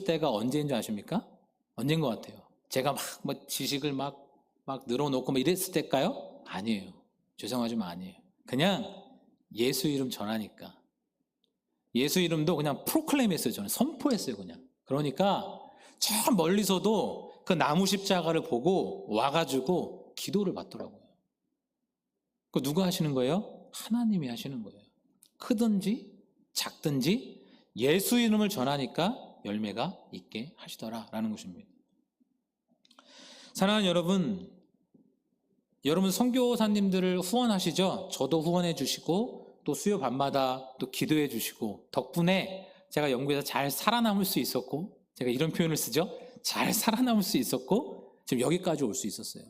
때가 언제인 줄 아십니까? 언제인 것 같아요? 제가 막 지식을 막 늘어놓고 막 이랬을 때일까요? 아니에요. 죄송하지만 아니에요. 그냥 예수 이름 전하니까. 예수 이름도 그냥 프로클레임했어요. 저는 선포했어요. 그냥. 그러니까 저 멀리서도 그 나무 십자가를 보고 와가지고 기도를 받더라고요. 그 누가 하시는 거예요? 하나님이 하시는 거예요. 크든지 작든지 예수 이름을 전하니까 열매가 있게 하시더라라는 것입니다. 사랑하는 여러분 선교사님들을 후원하시죠? 저도 후원해 주시고 또 수요 밤마다 또 기도해 주시고 덕분에 제가 영국에서 잘 살아남을 수 있었고 제가 이런 표현을 쓰죠. 잘 살아남을 수 있었고 지금 여기까지 올 수 있었어요.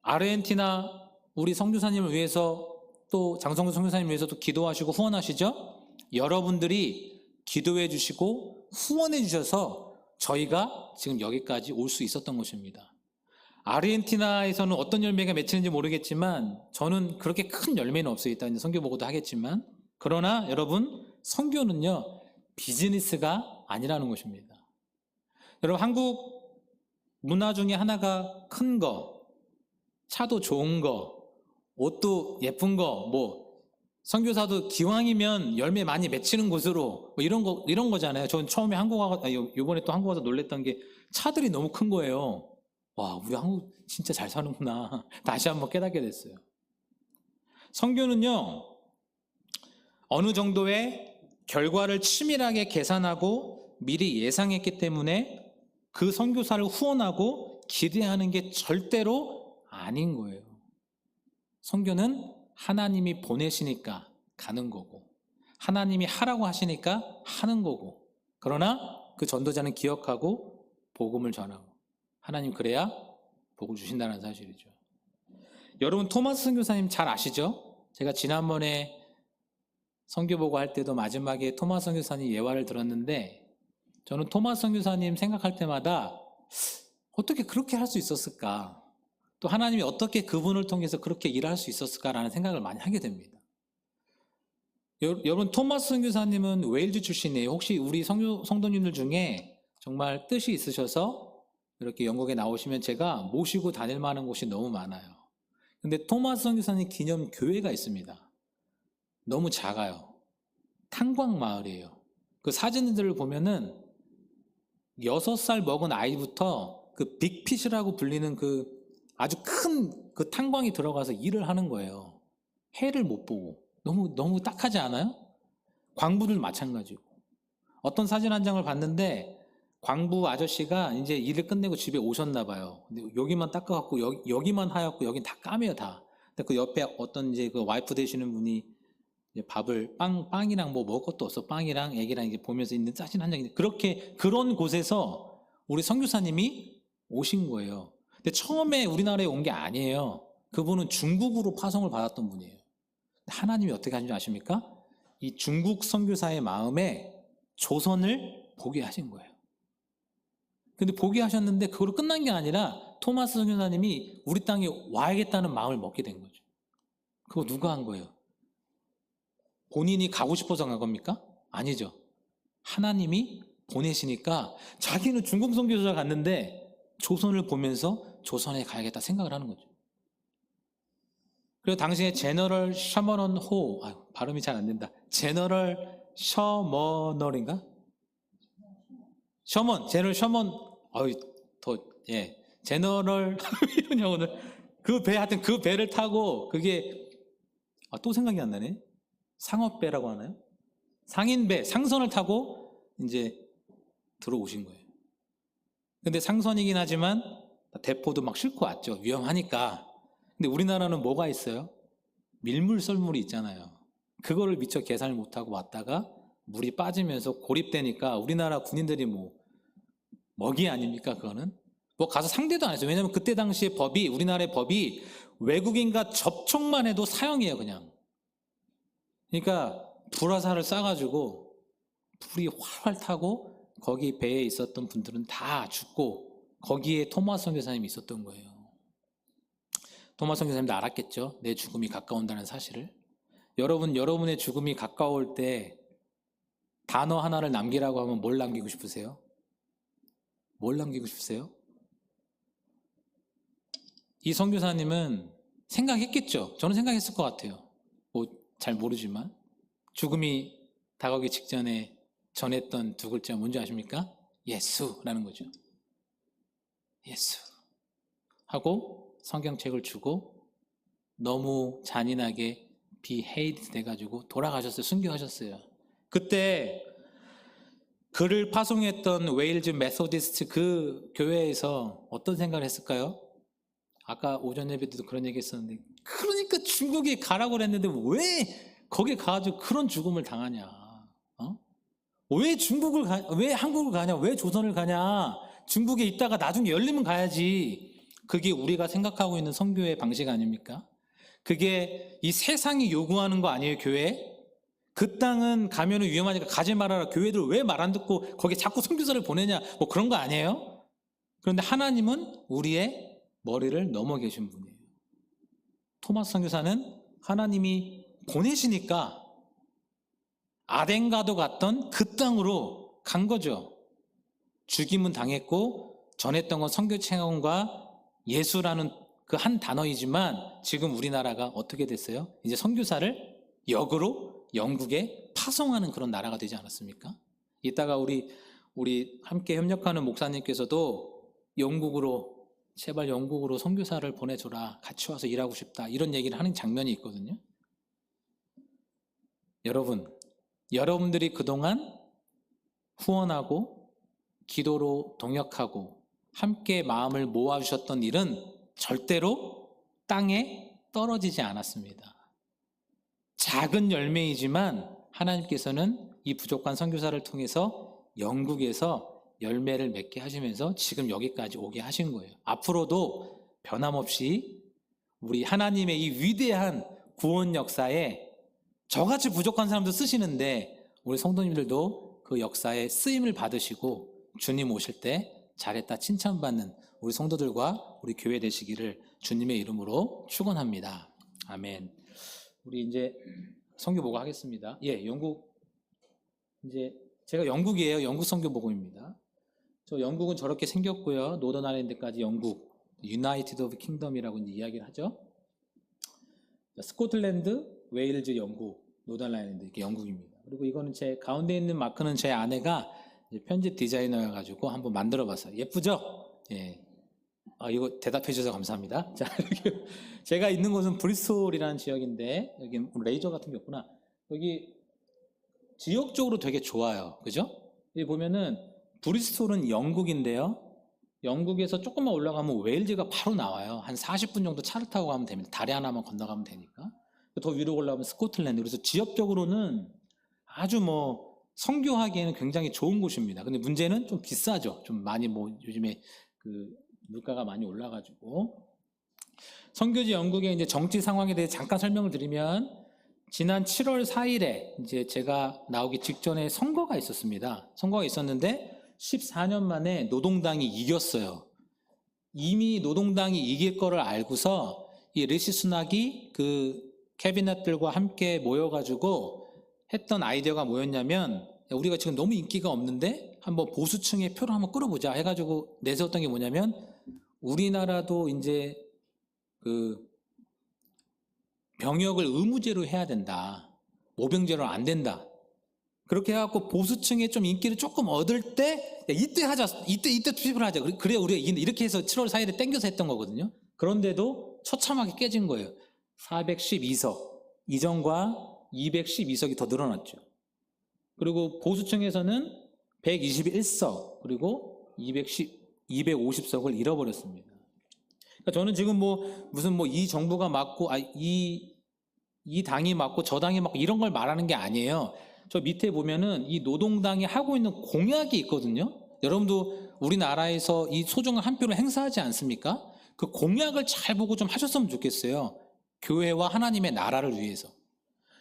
아르헨티나 우리 선교사님을 위해서 또 장성구 선교사님을 위해서 또 기도하시고 후원하시죠? 여러분들이 기도해 주시고 후원해 주셔서 저희가 지금 여기까지 올 수 있었던 것입니다. 아르헨티나에서는 어떤 열매가 맺히는지 모르겠지만 저는 그렇게 큰 열매는 없어요. 이따 이제 선교 보고도 하겠지만 그러나 여러분 선교는요 비즈니스가 아니라는 것입니다. 여러분 문화 중에 하나가 큰 거, 차도 좋은 거, 옷도 예쁜 거, 뭐 선교사도 기왕이면 열매 많이 맺히는 곳으로 뭐 이런 거잖아요. 전 처음에 이번에 또 한국 와서 놀랬던 게 차들이 너무 큰 거예요. 와, 우리 한국 진짜 잘 사는구나. 다시 한번 깨닫게 됐어요. 선교는요, 어느 정도의 결과를 치밀하게 계산하고 미리 예상했기 때문에 그 선교사를 후원하고 기대하는 게 절대로 아닌 거예요. 선교는 하나님이 보내시니까 가는 거고, 하나님이 하라고 하시니까 하는 거고, 그러나 그 전도자는 기억하고 복음을 전하고, 하나님 그래야 복을 주신다는 사실이죠. 여러분 토마스 선교사님 잘 아시죠? 제가 지난번에 선교보고 할 때도 마지막에 토마스 선교사님 예화를 들었는데, 저는 토마스 선교사님 생각할 때마다 어떻게 그렇게 할 수 있었을까? 또 하나님이 어떻게 그분을 통해서 그렇게 일할 수 있었을까라는 생각을 많이 하게 됩니다. 여러분 토마스 선교사님은 웨일즈 출신이에요. 혹시 우리 성도님들 중에 정말 뜻이 있으셔서 이렇게 영국에 나오시면 제가 모시고 다닐 만한 곳이 너무 많아요. 근데 토마스 선교사님 기념 교회가 있습니다. 너무 작아요. 탄광 마을이에요. 그 사진들을 보면은 6살 먹은 아이부터 그 빅핏이라고 불리는 그 아주 큰 그 탄광이 들어가서 일을 하는 거예요. 해를 못 보고. 너무 딱하지 않아요? 광부들 마찬가지고. 어떤 사진 한 장을 봤는데 광부 아저씨가 이제 일을 끝내고 집에 오셨나 봐요. 근데 여기만 닦아갖고 여기만 하얗고 여긴 다 까매요 다. 근데 그 옆에 어떤 이제 그 와이프 되시는 분이 이제 밥을 빵이랑 뭐 먹을 것도 없어, 빵이랑 애기랑 이제 보면서 있는 사진 한 장인데 그런 곳에서 우리 선교사님이 오신 거예요. 근데 처음에 우리나라에 온 게 아니에요. 그분은 중국으로 파송을 받았던 분이에요. 하나님이 어떻게 하신지 아십니까? 이 중국 선교사의 마음에 조선을 보게 하신 거예요. 근데 보게 하셨는데 그걸로 끝난 게 아니라 토마스 선교사님이 우리 땅에 와야겠다는 마음을 먹게 된 거죠. 그거 누가 한 거예요? 본인이 가고 싶어서 간 겁니까? 아니죠. 하나님이 보내시니까 자기는 중국 선교사가 갔는데 조선을 보면서 조선에 가야겠다 생각을 하는 거죠. 그리고 당시에 제너럴 셔먼 호, 발음이 잘 안 된다. 제너럴 셔머널인가? 제너럴 셔먼, 제너럴, 이런 영어는 하여튼 그 배를 타고 그게, 또 생각이 안 나네. 상업배라고 하나요? 상인배, 상선을 타고 이제 들어오신 거예요. 근데 상선이긴 하지만 대포도 막 싣고 왔죠. 위험하니까. 근데 우리나라는 뭐가 있어요? 밀물 썰물이 있잖아요. 그거를 미처 계산을 못하고 왔다가 물이 빠지면서 고립되니까 우리나라 군인들이 뭐 먹이 아닙니까 그거는? 뭐 가서 상대도 안 했어요. 왜냐면 그때 당시에 우리나라의 법이 외국인과 접촉만 해도 사형이에요 그냥. 그러니까 불화살을 쏴가지고 불이 활활 타고 거기 배에 있었던 분들은 다 죽고 거기에 토마스 선교사님이 있었던 거예요. 토마스 선교사님도 알았겠죠. 내 죽음이 가까운다는 사실을. 여러분의 죽음이 가까울 때 단어 하나를 남기라고 하면 뭘 남기고 싶으세요? 뭘 남기고 싶으세요? 이 선교사님은 생각했겠죠. 저는 생각했을 것 같아요. 뭐 잘 모르지만 죽음이 다가오기 직전에 전했던 두 글자가 뭔지 아십니까? 예수라는 거죠. 예수 하고 성경책을 주고 너무 잔인하게 비헤이드 돼가지고 돌아가셨어요. 순교하셨어요. 그때 그를 파송했던 웨일즈 메소디스트 그 교회에서 어떤 생각을 했을까요? 아까 오전 예배 때도 그런 얘기 했었는데 그러니까 중국에 가라고 그랬는데 왜 거기에 가가지고 그런 죽음을 당하냐? 왜 한국을 가냐? 왜 조선을 가냐? 중국에 있다가 나중에 열리면 가야지. 그게 우리가 생각하고 있는 선교의 방식 아닙니까? 그게 이 세상이 요구하는 거 아니에요, 교회? 그 땅은 가면은 위험하니까 가지 말아라. 교회들 왜 말 안 듣고 거기에 자꾸 선교사를 보내냐? 뭐 그런 거 아니에요? 그런데 하나님은 우리의 머리를 넘어 계신 분이에요. 토마스 선교사는 하나님이 보내시니까 아덴가도 갔던 그 땅으로 간 거죠. 죽임은 당했고 전했던 건 선교 체험과 예수라는 그 한 단어이지만 지금 우리나라가 어떻게 됐어요? 이제 선교사를 역으로 영국에 파송하는 그런 나라가 되지 않았습니까? 이따가 우리 함께 협력하는 목사님께서도 영국으로 제발 영국으로 선교사를 보내줘라, 같이 와서 일하고 싶다, 이런 얘기를 하는 장면이 있거든요. 여러분들이 그동안 후원하고 기도로 동역하고 함께 마음을 모아주셨던 일은 절대로 땅에 떨어지지 않았습니다. 작은 열매이지만 하나님께서는 이 부족한 선교사를 통해서 영국에서 열매를 맺게 하시면서 지금 여기까지 오게 하신 거예요. 앞으로도 변함없이 우리 하나님의 이 위대한 구원 역사에 저같이 부족한 사람도 쓰시는데 우리 성도님들도 그 역사에 쓰임을 받으시고 주님 오실 때 잘했다 칭찬받는 우리 성도들과 우리 교회 되시기를 주님의 이름으로 축원합니다. 아멘. 우리 이제 선교 보고 하겠습니다. 예, 영국, 이제 제가 영국이에요. 영국 선교 보고입니다. 저 영국은 저렇게 생겼고요. 노던 아일랜드까지 영국, 유나이티드 오브 킹덤이라고 이제 이야기를 하죠. 스코틀랜드, 웨일즈, 영국, 노던 아일랜드, 이게 영국입니다. 그리고 이거는 제 가운데 있는 마크는 제 아내가 이제 편집 디자이너여가지고 한번 만들어봤어요. 예쁘죠? 예. 이거 대답해 주셔서 감사합니다. 자, 이렇게 제가 있는 곳은 브리스톨이라는 지역인데 여기 레이저 같은 게 없구나. 여기 지역적으로 되게 좋아요. 그죠? 여기 보면은 브리스톨은 영국인데요. 영국에서 조금만 올라가면 웨일즈가 바로 나와요. 한 40분 정도 차를 타고 가면 됩니다. 다리 하나만 건너가면 되니까. 더 위로 올라가면 스코틀랜드. 그래서 지역적으로는 아주 선교하기에는 굉장히 좋은 곳입니다. 근데 문제는 좀 비싸죠. 좀 많이 요즘에 그 물가가 많이 올라가지고. 선교지 영국의 이제 정치 상황에 대해 잠깐 설명을 드리면 지난 7월 4일에 이제 제가 나오기 직전에 선거가 있었습니다. 선거가 있었는데 14년 만에 노동당이 이겼어요. 이미 노동당이 이길 거를 알고서 이 리시 수낙이 그 캐비넷들과 함께 모여가지고 했던 아이디어가 뭐였냐면 우리가 지금 너무 인기가 없는데 한번 보수층의 표를 한번 끌어보자 해가지고 내세웠던 게 뭐냐면 우리나라도 이제 그 병역을 의무제로 해야 된다. 모병제로 안 된다. 그렇게 해갖고 보수층의 좀 인기를 조금 얻을 때 이때 하자. 이때 투표를 하자. 그래 우리가 이렇게 해서 7월 4일에 땡겨서 했던 거거든요. 그런데도 처참하게 깨진 거예요. 412석. 이전과 212석이 더 늘어났죠. 그리고 보수층에서는 121석 그리고 250석을 잃어버렸습니다. 그러니까 저는 지금 무슨 이 정부가 맞고 이 당이 맞고 저 당이 맞고 이런 걸 말하는 게 아니에요. 저 밑에 보면은 이 노동당이 하고 있는 공약이 있거든요. 여러분도 우리나라에서 이 소중한 한 표를 행사하지 않습니까? 그 공약을 잘 보고 좀 하셨으면 좋겠어요. 교회와 하나님의 나라를 위해서.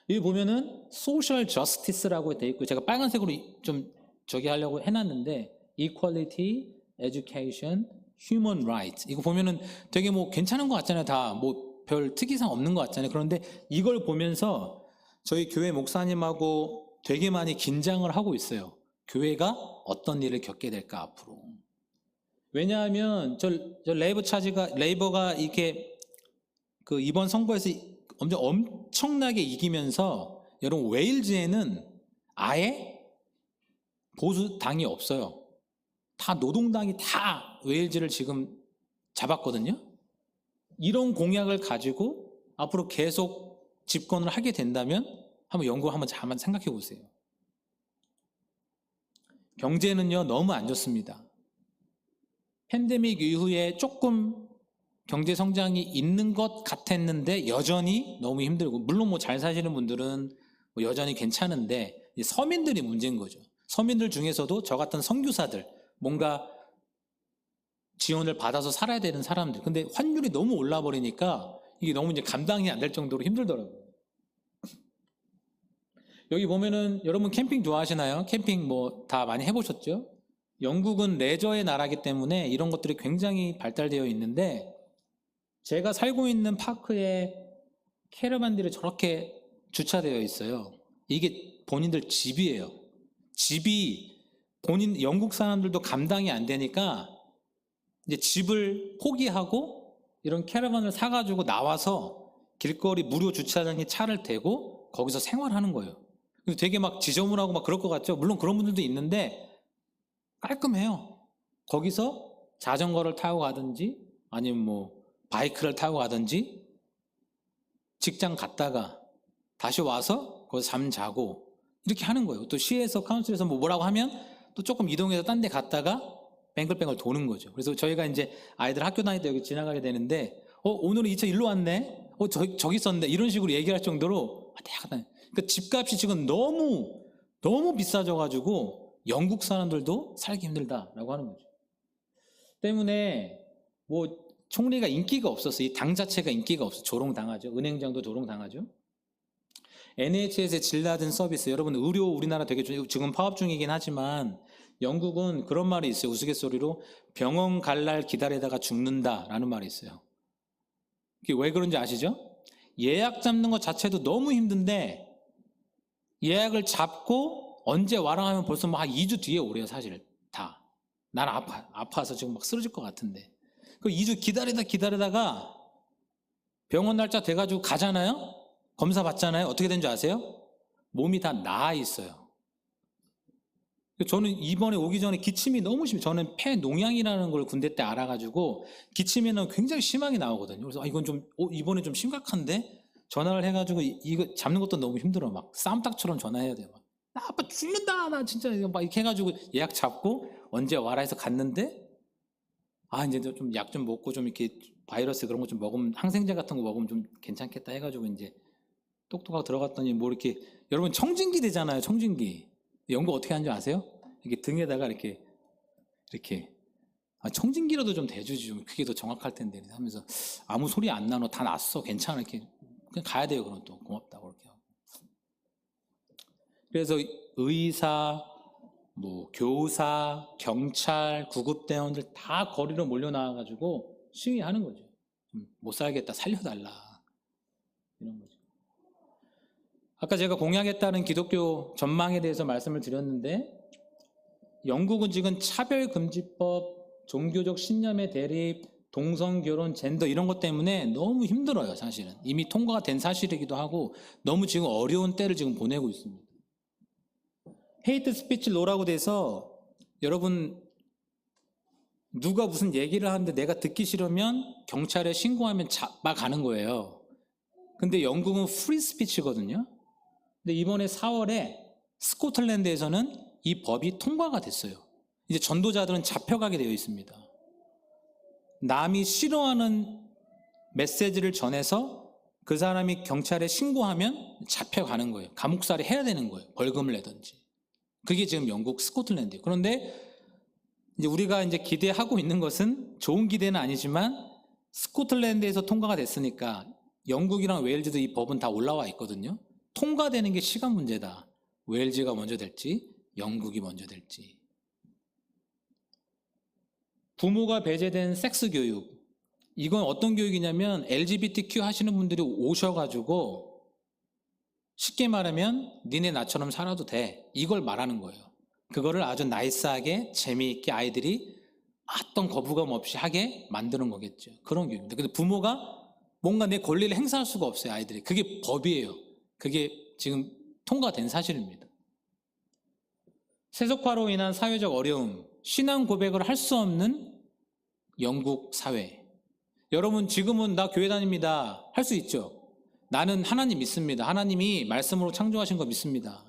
여기 보면은 소셜 저스티스라고 돼 있고 제가 빨간색으로 좀 저기 하려고 해놨는데 equality, education, human rights 이거 보면은 되게 괜찮은 것 같잖아요. 다 별 특이사항 없는 것 같잖아요. 그런데 이걸 보면서 저희 교회 목사님하고 되게 많이 긴장을 하고 있어요. 교회가 어떤 일을 겪게 될까 앞으로. 왜냐하면 저 레이버가 이렇게 그 이번 선거에서 엄청나게 이기면서 여러분 웨일즈에는 아예 보수당이 없어요. 다 노동당이 다 웨일즈를 지금 잡았거든요. 이런 공약을 가지고 앞으로 계속 집권을 하게 된다면 한번 생각해 보세요. 경제는요 너무 안 좋습니다. 팬데믹 이후에 조금 경제 성장이 있는 것 같았는데 여전히 너무 힘들고 물론 잘 사시는 분들은 여전히 괜찮은데 서민들이 문제인 거죠. 서민들 중에서도 저 같은 선교사들 뭔가 지원을 받아서 살아야 되는 사람들 근데 환율이 너무 올라 버리니까 이게 너무 이제 감당이 안 될 정도로 힘들더라고요. 여기 보면은 여러분 캠핑 좋아하시나요? 캠핑 다 많이 해보셨죠? 영국은 레저의 나라이기 때문에 이런 것들이 굉장히 발달되어 있는데 제가 살고 있는 파크에 캐러반들이 저렇게 주차되어 있어요. 이게 본인들 집이에요. 집이 영국 사람들도 감당이 안 되니까 이제 집을 포기하고 이런 캐러반을 사가지고 나와서 길거리 무료 주차장에 차를 대고 거기서 생활하는 거예요. 되게 막 지저분하고 막 그럴 것 같죠? 물론 그런 분들도 있는데 깔끔해요. 거기서 자전거를 타고 가든지 아니면 뭐 바이크를 타고 가든지 직장 갔다가 다시 와서 거기서 잠 자고 이렇게 하는 거예요. 또 시에서 카운슬에서 뭐라고 하면 또 조금 이동해서 딴 데 갔다가 뱅글뱅글 도는 거죠. 그래서 저희가 이제 아이들 학교 다닐 때 여기 지나가게 되는데 오늘은 이 차 일로 왔네? 저기 있었는데 이런 식으로 얘기할 정도로 그러니까 집값이 지금 너무 비싸져가지고 영국 사람들도 살기 힘들다라고 하는 거죠. 때문에 뭐 총리가 인기가 없었어. 이 당 자체가 인기가 없어. 조롱당하죠. 은행장도 조롱당하죠. NHS의 질 낮은 서비스, 여러분 의료 우리나라 되게 지금 파업 중이긴 하지만 영국은 그런 말이 있어요. 우스갯소리로 병원 갈 날 기다리다가 죽는다라는 말이 있어요. 그게 왜 그런지 아시죠? 예약 잡는 것 자체도 너무 힘든데 예약을 잡고 언제 와라 하면 벌써 막 2주 뒤에 오래요. 사실 다. 난 아파서 지금 막 쓰러질 것 같은데 그 2주 기다리다가 병원 날짜 돼가지고 가잖아요. 검사 받잖아요. 어떻게 된 줄 아세요? 몸이 다 나아 있어요. 저는 이번에 오기 전에 기침이 너무 심해요. 저는 폐농양이라는 걸 군대 때 알아가지고 기침에는 굉장히 심하게 나오거든요. 그래서 이건 좀 이번에 좀 심각한데 전화를 해가지고 이거 잡는 것도 너무 힘들어. 막 쌈딱처럼 전화해야 돼요. 막, 나 아빠 죽는다. 나 진짜 막 이렇게 해가지고 예약 잡고 언제 와라 해서 갔는데 이제 좀 약 좀 먹고 좀 이렇게 바이러스 그런 거 좀 먹으면 항생제 같은 거 먹으면 좀 괜찮겠다 해가지고 이제 똑똑하고 들어갔더니 뭐 이렇게 여러분 청진기 되잖아요. 청진기. 연구 어떻게 하는지 아세요? 이렇게 등에다가 이렇게 청진기라도 좀 대주지 좀 그게 더 정확할 텐데 하면서 아무 소리 안 나노 다 났어 괜찮아 이렇게 그냥 가야 돼요. 그럼 또 고맙다고 이렇게 하고. 그래서 의사, 뭐 교사, 경찰, 구급대원들 다 거리로 몰려 나와가지고 시위하는 거죠. 못 살겠다 살려달라 이런 거죠. 아까 제가 공약했다는 기독교 전망에 대해서 말씀을 드렸는데 영국은 지금 차별금지법, 종교적 신념의 대립, 동성결혼, 젠더 이런 것 때문에 너무 힘들어요. 사실은 이미 통과가 된 사실이기도 하고 너무 지금 어려운 때를 지금 보내고 있습니다. 헤이트 스피치 로라고 돼서 여러분 누가 무슨 얘기를 하는데 내가 듣기 싫으면 경찰에 신고하면 잡아가는 거예요. 근데 영국은 프리 스피치거든요. 근데 이번에 4월에 스코틀랜드에서는 이 법이 통과가 됐어요. 이제 전도자들은 잡혀가게 되어 있습니다. 남이 싫어하는 메시지를 전해서 그 사람이 경찰에 신고하면 잡혀가는 거예요. 감옥살이 해야 되는 거예요. 벌금을 내든지. 그게 지금 영국 스코틀랜드예요. 그런데 이제 우리가 이제 기대하고 있는 것은 좋은 기대는 아니지만 스코틀랜드에서 통과가 됐으니까 영국이랑 웨일즈도 이 법은 다 올라와 있거든요. 통과되는 게 시간 문제다. 웨일즈가 먼저 될지 영국이 먼저 될지. 부모가 배제된 섹스 교육. 이건 어떤 교육이냐면 LGBTQ 하시는 분들이 오셔가지고 쉽게 말하면 니네 나처럼 살아도 돼. 이걸 말하는 거예요. 그거를 아주 나이스하게 재미있게 아이들이 어떤 거부감 없이 하게 만드는 거겠죠. 그런 교육입니다. 근데 부모가 뭔가 내 권리를 행사할 수가 없어요. 아이들이. 그게 법이에요. 그게 지금 통과된 사실입니다. 세속화로 인한 사회적 어려움, 신앙 고백을 할 수 없는 영국 사회. 여러분 지금은 나 교회 다닙니다. 할 수 있죠. 나는 하나님 믿습니다. 하나님이 말씀으로 창조하신 거 믿습니다.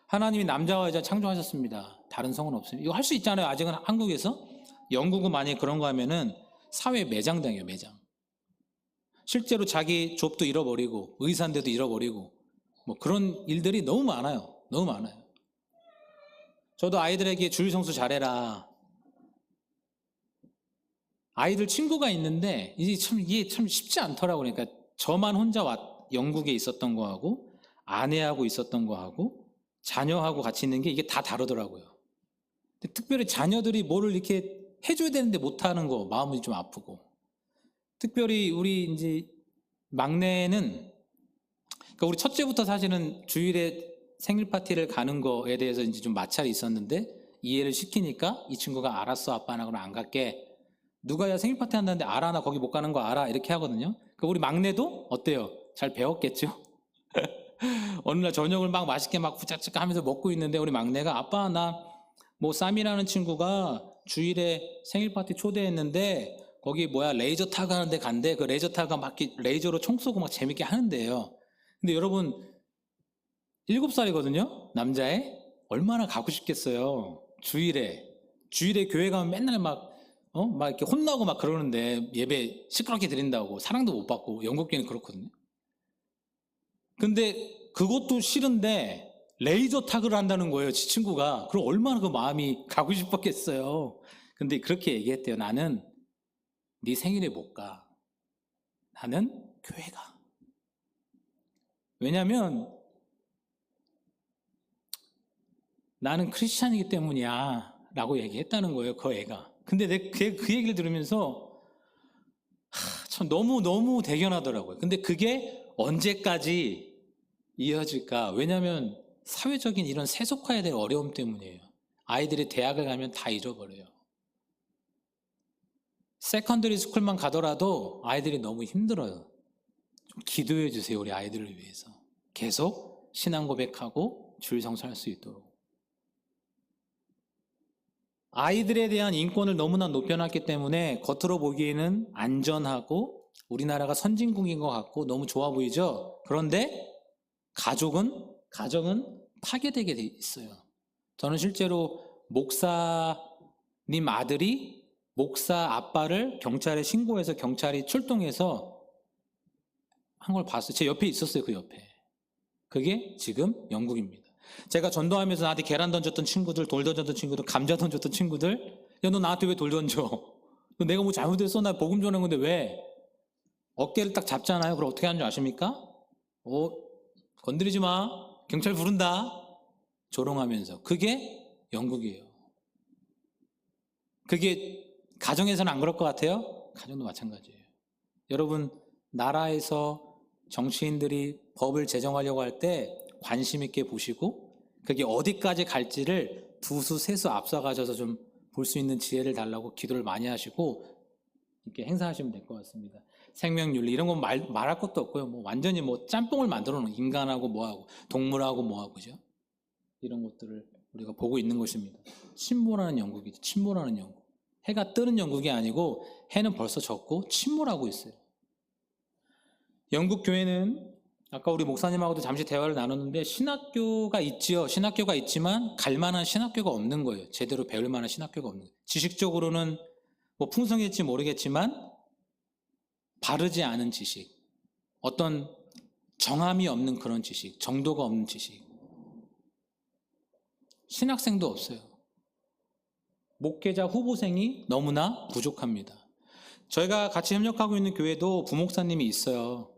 하나님이 남자와 여자 창조하셨습니다. 다른 성은 없습니다. 이거 할 수 있잖아요. 아직은 한국에서. 영국은 만약에 그런 거 하면은 사회 매장당해요. 매장. 실제로 자기 좁도 잃어버리고 의사인데도 잃어버리고 뭐 그런 일들이 너무 많아요. 너무 많아요. 저도 아이들에게 주일 성수 잘해라. 아이들 친구가 있는데 이게 참 쉽지 않더라고요. 그러니까 저만 혼자 영국에 있었던 거하고 아내하고 있었던 거하고 자녀하고 같이 있는 게 이게 다 다르더라고요. 근데 특별히 자녀들이 뭐를 이렇게 해줘야 되는데 못하는 거 마음이 좀 아프고, 특별히 우리 이제 막내는, 그러니까 우리 첫째부터 사실은 주일에 생일 파티를 가는 거에 대해서 이제 좀 마찰이 있었는데 이해를 시키니까 이 친구가 알았어 아빠 나 그럼 안 갈게 누가 야 생일 파티 한다는데 알아? 나 거기 못 가는 거 알아? 이렇게 하거든요. 그 우리 막내도 어때요? 잘 배웠겠죠? 어느 날 저녁을 막 맛있게 막 부짝짝 하면서 먹고 있는데 우리 막내가 아빠 나 뭐 쌈이라는 친구가 주일에 생일 파티 초대했는데 거기 뭐야 레이저 타고 하는데 간대. 그 레이저 타고 막 레이저로 총 쏘고 막 재밌게 하는데요. 근데 여러분 7살이거든요. 남자애 얼마나 가고 싶겠어요. 주일에 교회 가면 맨날 막 이렇게 혼나고 막 그러는데 예배 시끄럽게 드린다고 사랑도 못 받고 영국교회는 그렇거든요. 근데 그것도 싫은데 레이저 타그를 한다는 거예요, 지 친구가. 그럼 얼마나 그 마음이 가고 싶었겠어요. 근데 그렇게 얘기했대요. 나는 네 생일에 못 가. 나는 교회 가. 왜냐면 나는 크리스찬이기 때문이야 라고 얘기했다는 거예요, 그 애가. 근데 그 얘기를 들으면서 참 너무 대견하더라고요. 근데 그게 언제까지 이어질까? 왜냐면 사회적인 이런 세속화에 대한 어려움 때문이에요. 아이들이 대학을 가면 다 잊어버려요. 세컨더리 스쿨만 가더라도 아이들이 너무 힘들어요. 좀 기도해 주세요, 우리 아이들을 위해서. 계속 신앙 고백하고 주일 성수할 수 있도록. 아이들에 대한 인권을 너무나 높여놨기 때문에 겉으로 보기에는 안전하고 우리나라가 선진국인 것 같고 너무 좋아 보이죠? 그런데 가정은 파괴되게 돼 있어요. 저는 실제로 목사님 아들이 목사 아빠를 경찰에 신고해서 경찰이 출동해서 한 걸 봤어요. 제 옆에 있었어요, 그 옆에. 그게 지금 영국입니다. 제가 전도하면서 나한테 계란 던졌던 친구들, 돌 던졌던 친구들, 감자 던졌던 친구들, 야, 너 나한테 왜 돌 던져? 너 내가 뭐 잘못했어? 나 복음 전한 건데 왜? 어깨를 딱 잡잖아요. 그럼 어떻게 하는 줄 아십니까? 건드리지 마. 경찰 부른다. 조롱하면서. 그게 영국이에요. 그게 가정에서는 안 그럴 것 같아요? 가정도 마찬가지예요. 여러분, 나라에서 정치인들이 법을 제정하려고 할 때 관심 있게 보시고 그게 어디까지 갈지를 두수 세수 앞서가셔서 좀 볼 수 있는 지혜를 달라고 기도를 많이 하시고 이렇게 행사하시면 될 것 같습니다. 생명윤리 이런 건 말할 것도 없고요. 뭐 완전히 뭐 짬뽕을 만들어 놓은 인간하고 뭐하고 동물하고 뭐하고 그죠? 이런 것들을 우리가 보고 있는 것입니다. 침몰하는 영국이죠. 침몰하는 영국. 해가 뜨는 영국이 아니고 해는 벌써 졌고 침몰하고 있어요. 영국 교회는 아까 우리 목사님하고도 잠시 대화를 나눴는데 신학교가 있지요. 신학교가 있지만 갈 만한 신학교가 없는 거예요. 제대로 배울 만한 신학교가 없는 거예요. 지식적으로는 뭐 풍성했지 모르겠지만 바르지 않은 지식, 어떤 정함이 없는 그런 지식, 정도가 없는 지식. 신학생도 없어요. 목회자 후보생이 너무나 부족합니다. 저희가 같이 협력하고 있는 교회도 부목사님이 있어요.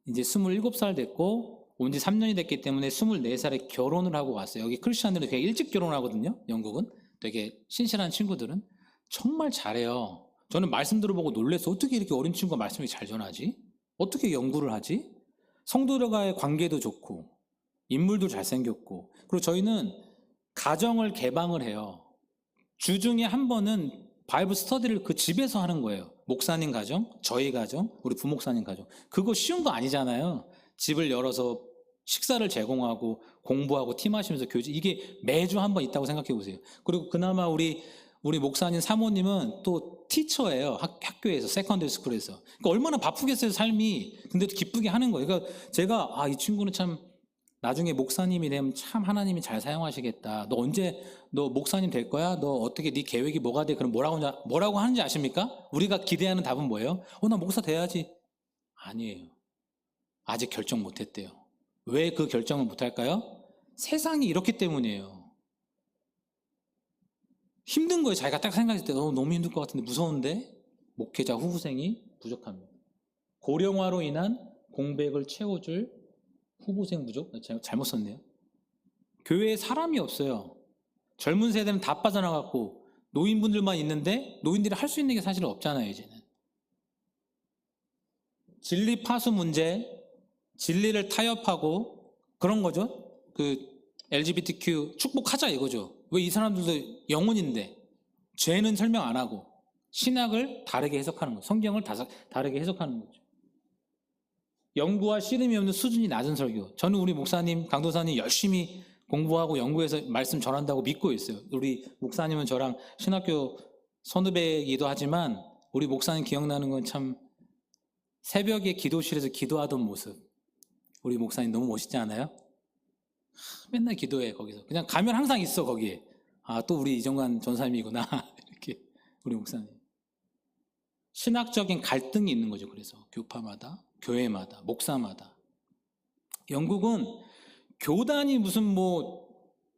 이제 27살 됐고 온 지 3년이 됐기 때문에 24살에 결혼을 하고 왔어요. 여기 크리스천들은 되게 일찍 결혼하거든요. 영국은. 되게 신실한 친구들은. 정말 잘해요. 저는 말씀 들어보고 놀랐어요. 어떻게 이렇게 어린 친구가 말씀을 잘 전하지? 어떻게 연구를 하지? 성도들과의 관계도 좋고 인물도 잘생겼고 그리고 저희는 가정을 개방을 해요. 주중에 한 번은 바이블 스터디를 그 집에서 하는 거예요. 목사님 가정, 저희 가정, 우리 부목사님 가정. 그거 쉬운 거 아니잖아요. 집을 열어서 식사를 제공하고 공부하고 팀하시면서 교제. 이게 매주 한 번 있다고 생각해 보세요. 그리고 그나마 우리 목사님 사모님은 또 티처예요. 학교에서, 세컨더리 스쿨에서. 그러니까 얼마나 바쁘겠어요, 삶이. 근데도 기쁘게 하는 거예요. 그러니까 제가 이 친구는 참 나중에 목사님이 되면 참 하나님이 잘 사용하시겠다. 너 언제 너 목사님 될 거야? 너 어떻게 네 계획이 뭐가 돼? 그럼 뭐라고 하는지 아십니까? 우리가 기대하는 답은 뭐예요? 나 목사 돼야지. 아니에요. 아직 결정 못 했대요. 왜 그 결정을 못 할까요? 세상이 이렇기 때문이에요. 힘든 거예요. 자기가 딱 생각했을 때 너무 힘들 것 같은데 무서운데 목회자 후보생이 부족합니다. 고령화로 인한 공백을 채워줄 후보생 부족? 잘못 썼네요. 교회에 사람이 없어요. 젊은 세대는 다 빠져나갔고 노인분들만 있는데 노인들이 할 수 있는 게 사실 없잖아요. 이제는. 진리 파수 문제, 진리를 타협하고 그런 거죠. 그 LGBTQ 축복하자 이거죠. 왜 이 사람들도 영혼인데 죄는 설명 안 하고 신학을 다르게 해석하는 거죠. 성경을 다르게 해석하는 거죠. 연구와 씨름이 없는 수준이 낮은 설교. 저는 우리 목사님, 강도사님 열심히 공부하고 연구해서 말씀 전한다고 믿고 있어요. 우리 목사님은 저랑 신학교 선후배이기도 하지만 우리 목사님 기억나는 건 참 새벽에 기도실에서 기도하던 모습. 우리 목사님 너무 멋있지 않아요? 맨날 기도해 거기서. 그냥 가면 항상 있어 거기에. 아, 또 우리 이정관 전사님이구나. 이렇게 우리 목사님. 신학적인 갈등이 있는 거죠. 그래서 교파마다, 교회마다, 목사마다. 영국은 교단이 무슨 뭐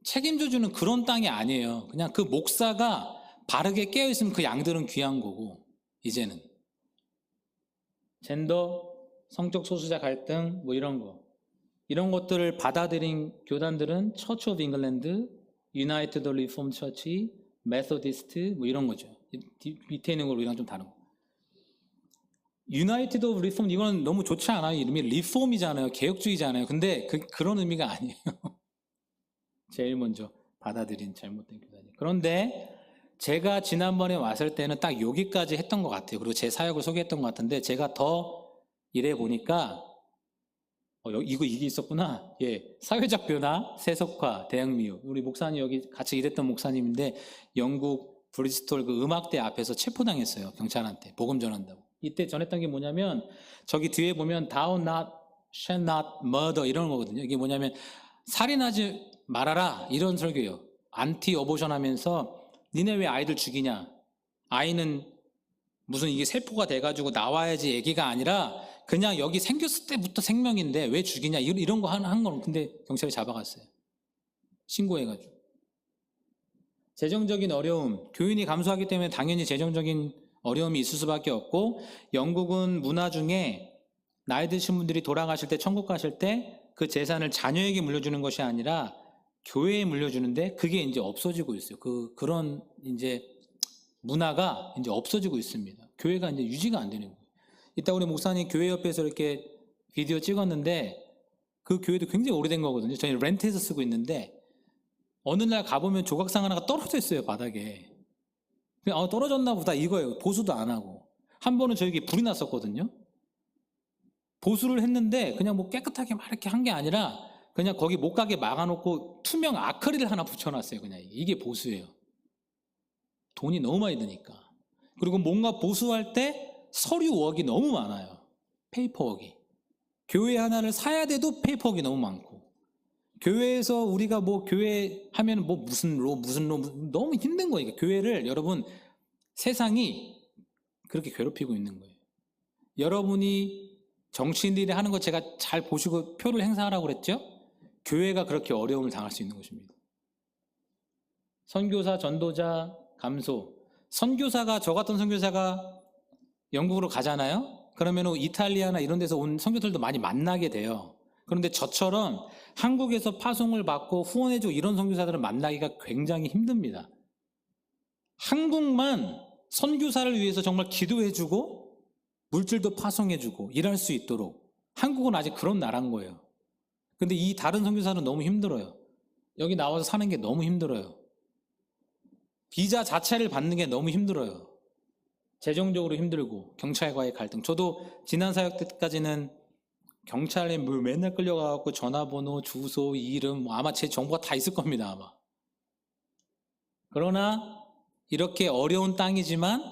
책임져주는 그런 땅이 아니에요. 그냥 그 목사가 바르게 깨어있으면 그 양들은 귀한 거고, 이제는. 젠더, 성적 소수자 갈등, 뭐 이런 거. 이런 것들을 받아들인 교단들은 처치 오브 잉글랜드, 유나이티드 리폼 처치, 메소디스트, 뭐 이런 거죠. 밑에 있는 걸 우리랑 좀 다른 거. 유나이티드 오브 리폼, 이건 너무 좋지 않아요. 이름이 리폼이잖아요. 개혁주의잖아요. 근데 그런 의미가 아니에요. 제일 먼저 받아들인 잘못된 교단이. 그런데 제가 지난번에 왔을 때는 딱 여기까지 했던 것 같아요. 그리고 제 사역을 소개했던 것 같은데 제가 더 일해 보니까 이게 있었구나. 예, 사회적 변화, 세속화, 대응 미혹. 우리 목사님 여기 같이 일했던 목사님인데 영국 브리스톨 그 음악대 앞에서 체포당했어요. 경찰한테 복음 전한다고. 이때 전했던 게 뭐냐면 저기 뒤에 보면 thou not, shall not murder 이런 거거든요. 이게 뭐냐면 살인하지 말아라 이런 설교예요. 안티 어보션 하면서 니네 왜 아이들 죽이냐? 아이는 무슨 이게 세포가 돼가지고 나와야지 얘기가 아니라 그냥 여기 생겼을 때부터 생명인데 왜 죽이냐 이런 거 한 거는 근데 경찰이 잡아갔어요. 신고해가지고. 재정적인 어려움, 교인이 감소하기 때문에 당연히 재정적인 어려움이 있을 수밖에 없고 영국은 문화 중에 나이 드신 분들이 돌아가실 때 천국 가실 때 그 재산을 자녀에게 물려주는 것이 아니라 교회에 물려주는데 그게 이제 없어지고 있어요. 그런 이제 문화가 이제 없어지고 있습니다. 교회가 이제 유지가 안 되는 거예요. 이따 우리 목사님 교회 옆에서 이렇게 비디오 찍었는데 그 교회도 굉장히 오래된 거거든요. 저희 렌트해서 쓰고 있는데 어느 날 가보면 조각상 하나가 떨어져 있어요, 바닥에. 그냥 떨어졌나 보다 이거예요. 보수도 안 하고. 한 번은 저기 불이 났었거든요. 보수를 했는데 그냥 뭐 깨끗하게 막 이렇게 한 게 아니라 그냥 거기 못 가게 막아놓고 투명 아크릴 하나 붙여놨어요. 그냥 이게 보수예요. 돈이 너무 많이 드니까. 그리고 뭔가 보수할 때 서류웍이 너무 많아요. 페이퍼웍이. 교회 하나를 사야 돼도 페이퍼웍이 너무 많고. 교회에서 우리가 뭐 교회 하면 뭐 무슨 로 너무 힘든 거예요. 교회를 여러분 세상이 그렇게 괴롭히고 있는 거예요. 여러분이 정치인들이 하는 거 제가 잘 보시고 표를 행사하라고 그랬죠? 교회가 그렇게 어려움을 당할 수 있는 것입니다. 선교사, 전도자, 감소. 선교사가 저 같은 선교사가 영국으로 가잖아요. 그러면 이탈리아나 이런 데서 온 선교사들도 많이 만나게 돼요. 그런데 저처럼 한국에서 파송을 받고 후원해주고 이런 선교사들을 만나기가 굉장히 힘듭니다. 한국만 선교사를 위해서 정말 기도해주고 물질도 파송해주고 일할 수 있도록 한국은 아직 그런 나라인 거예요. 근데 이 다른 선교사는 너무 힘들어요. 여기 나와서 사는 게 너무 힘들어요. 비자 자체를 받는 게 너무 힘들어요. 재정적으로 힘들고 경찰과의 갈등. 저도 지난 사역 때까지는 경찰에 맨날 끌려가고 전화번호, 주소, 이름 아마 제 정보가 다 있을 겁니다. 아마. 그러나 이렇게 어려운 땅이지만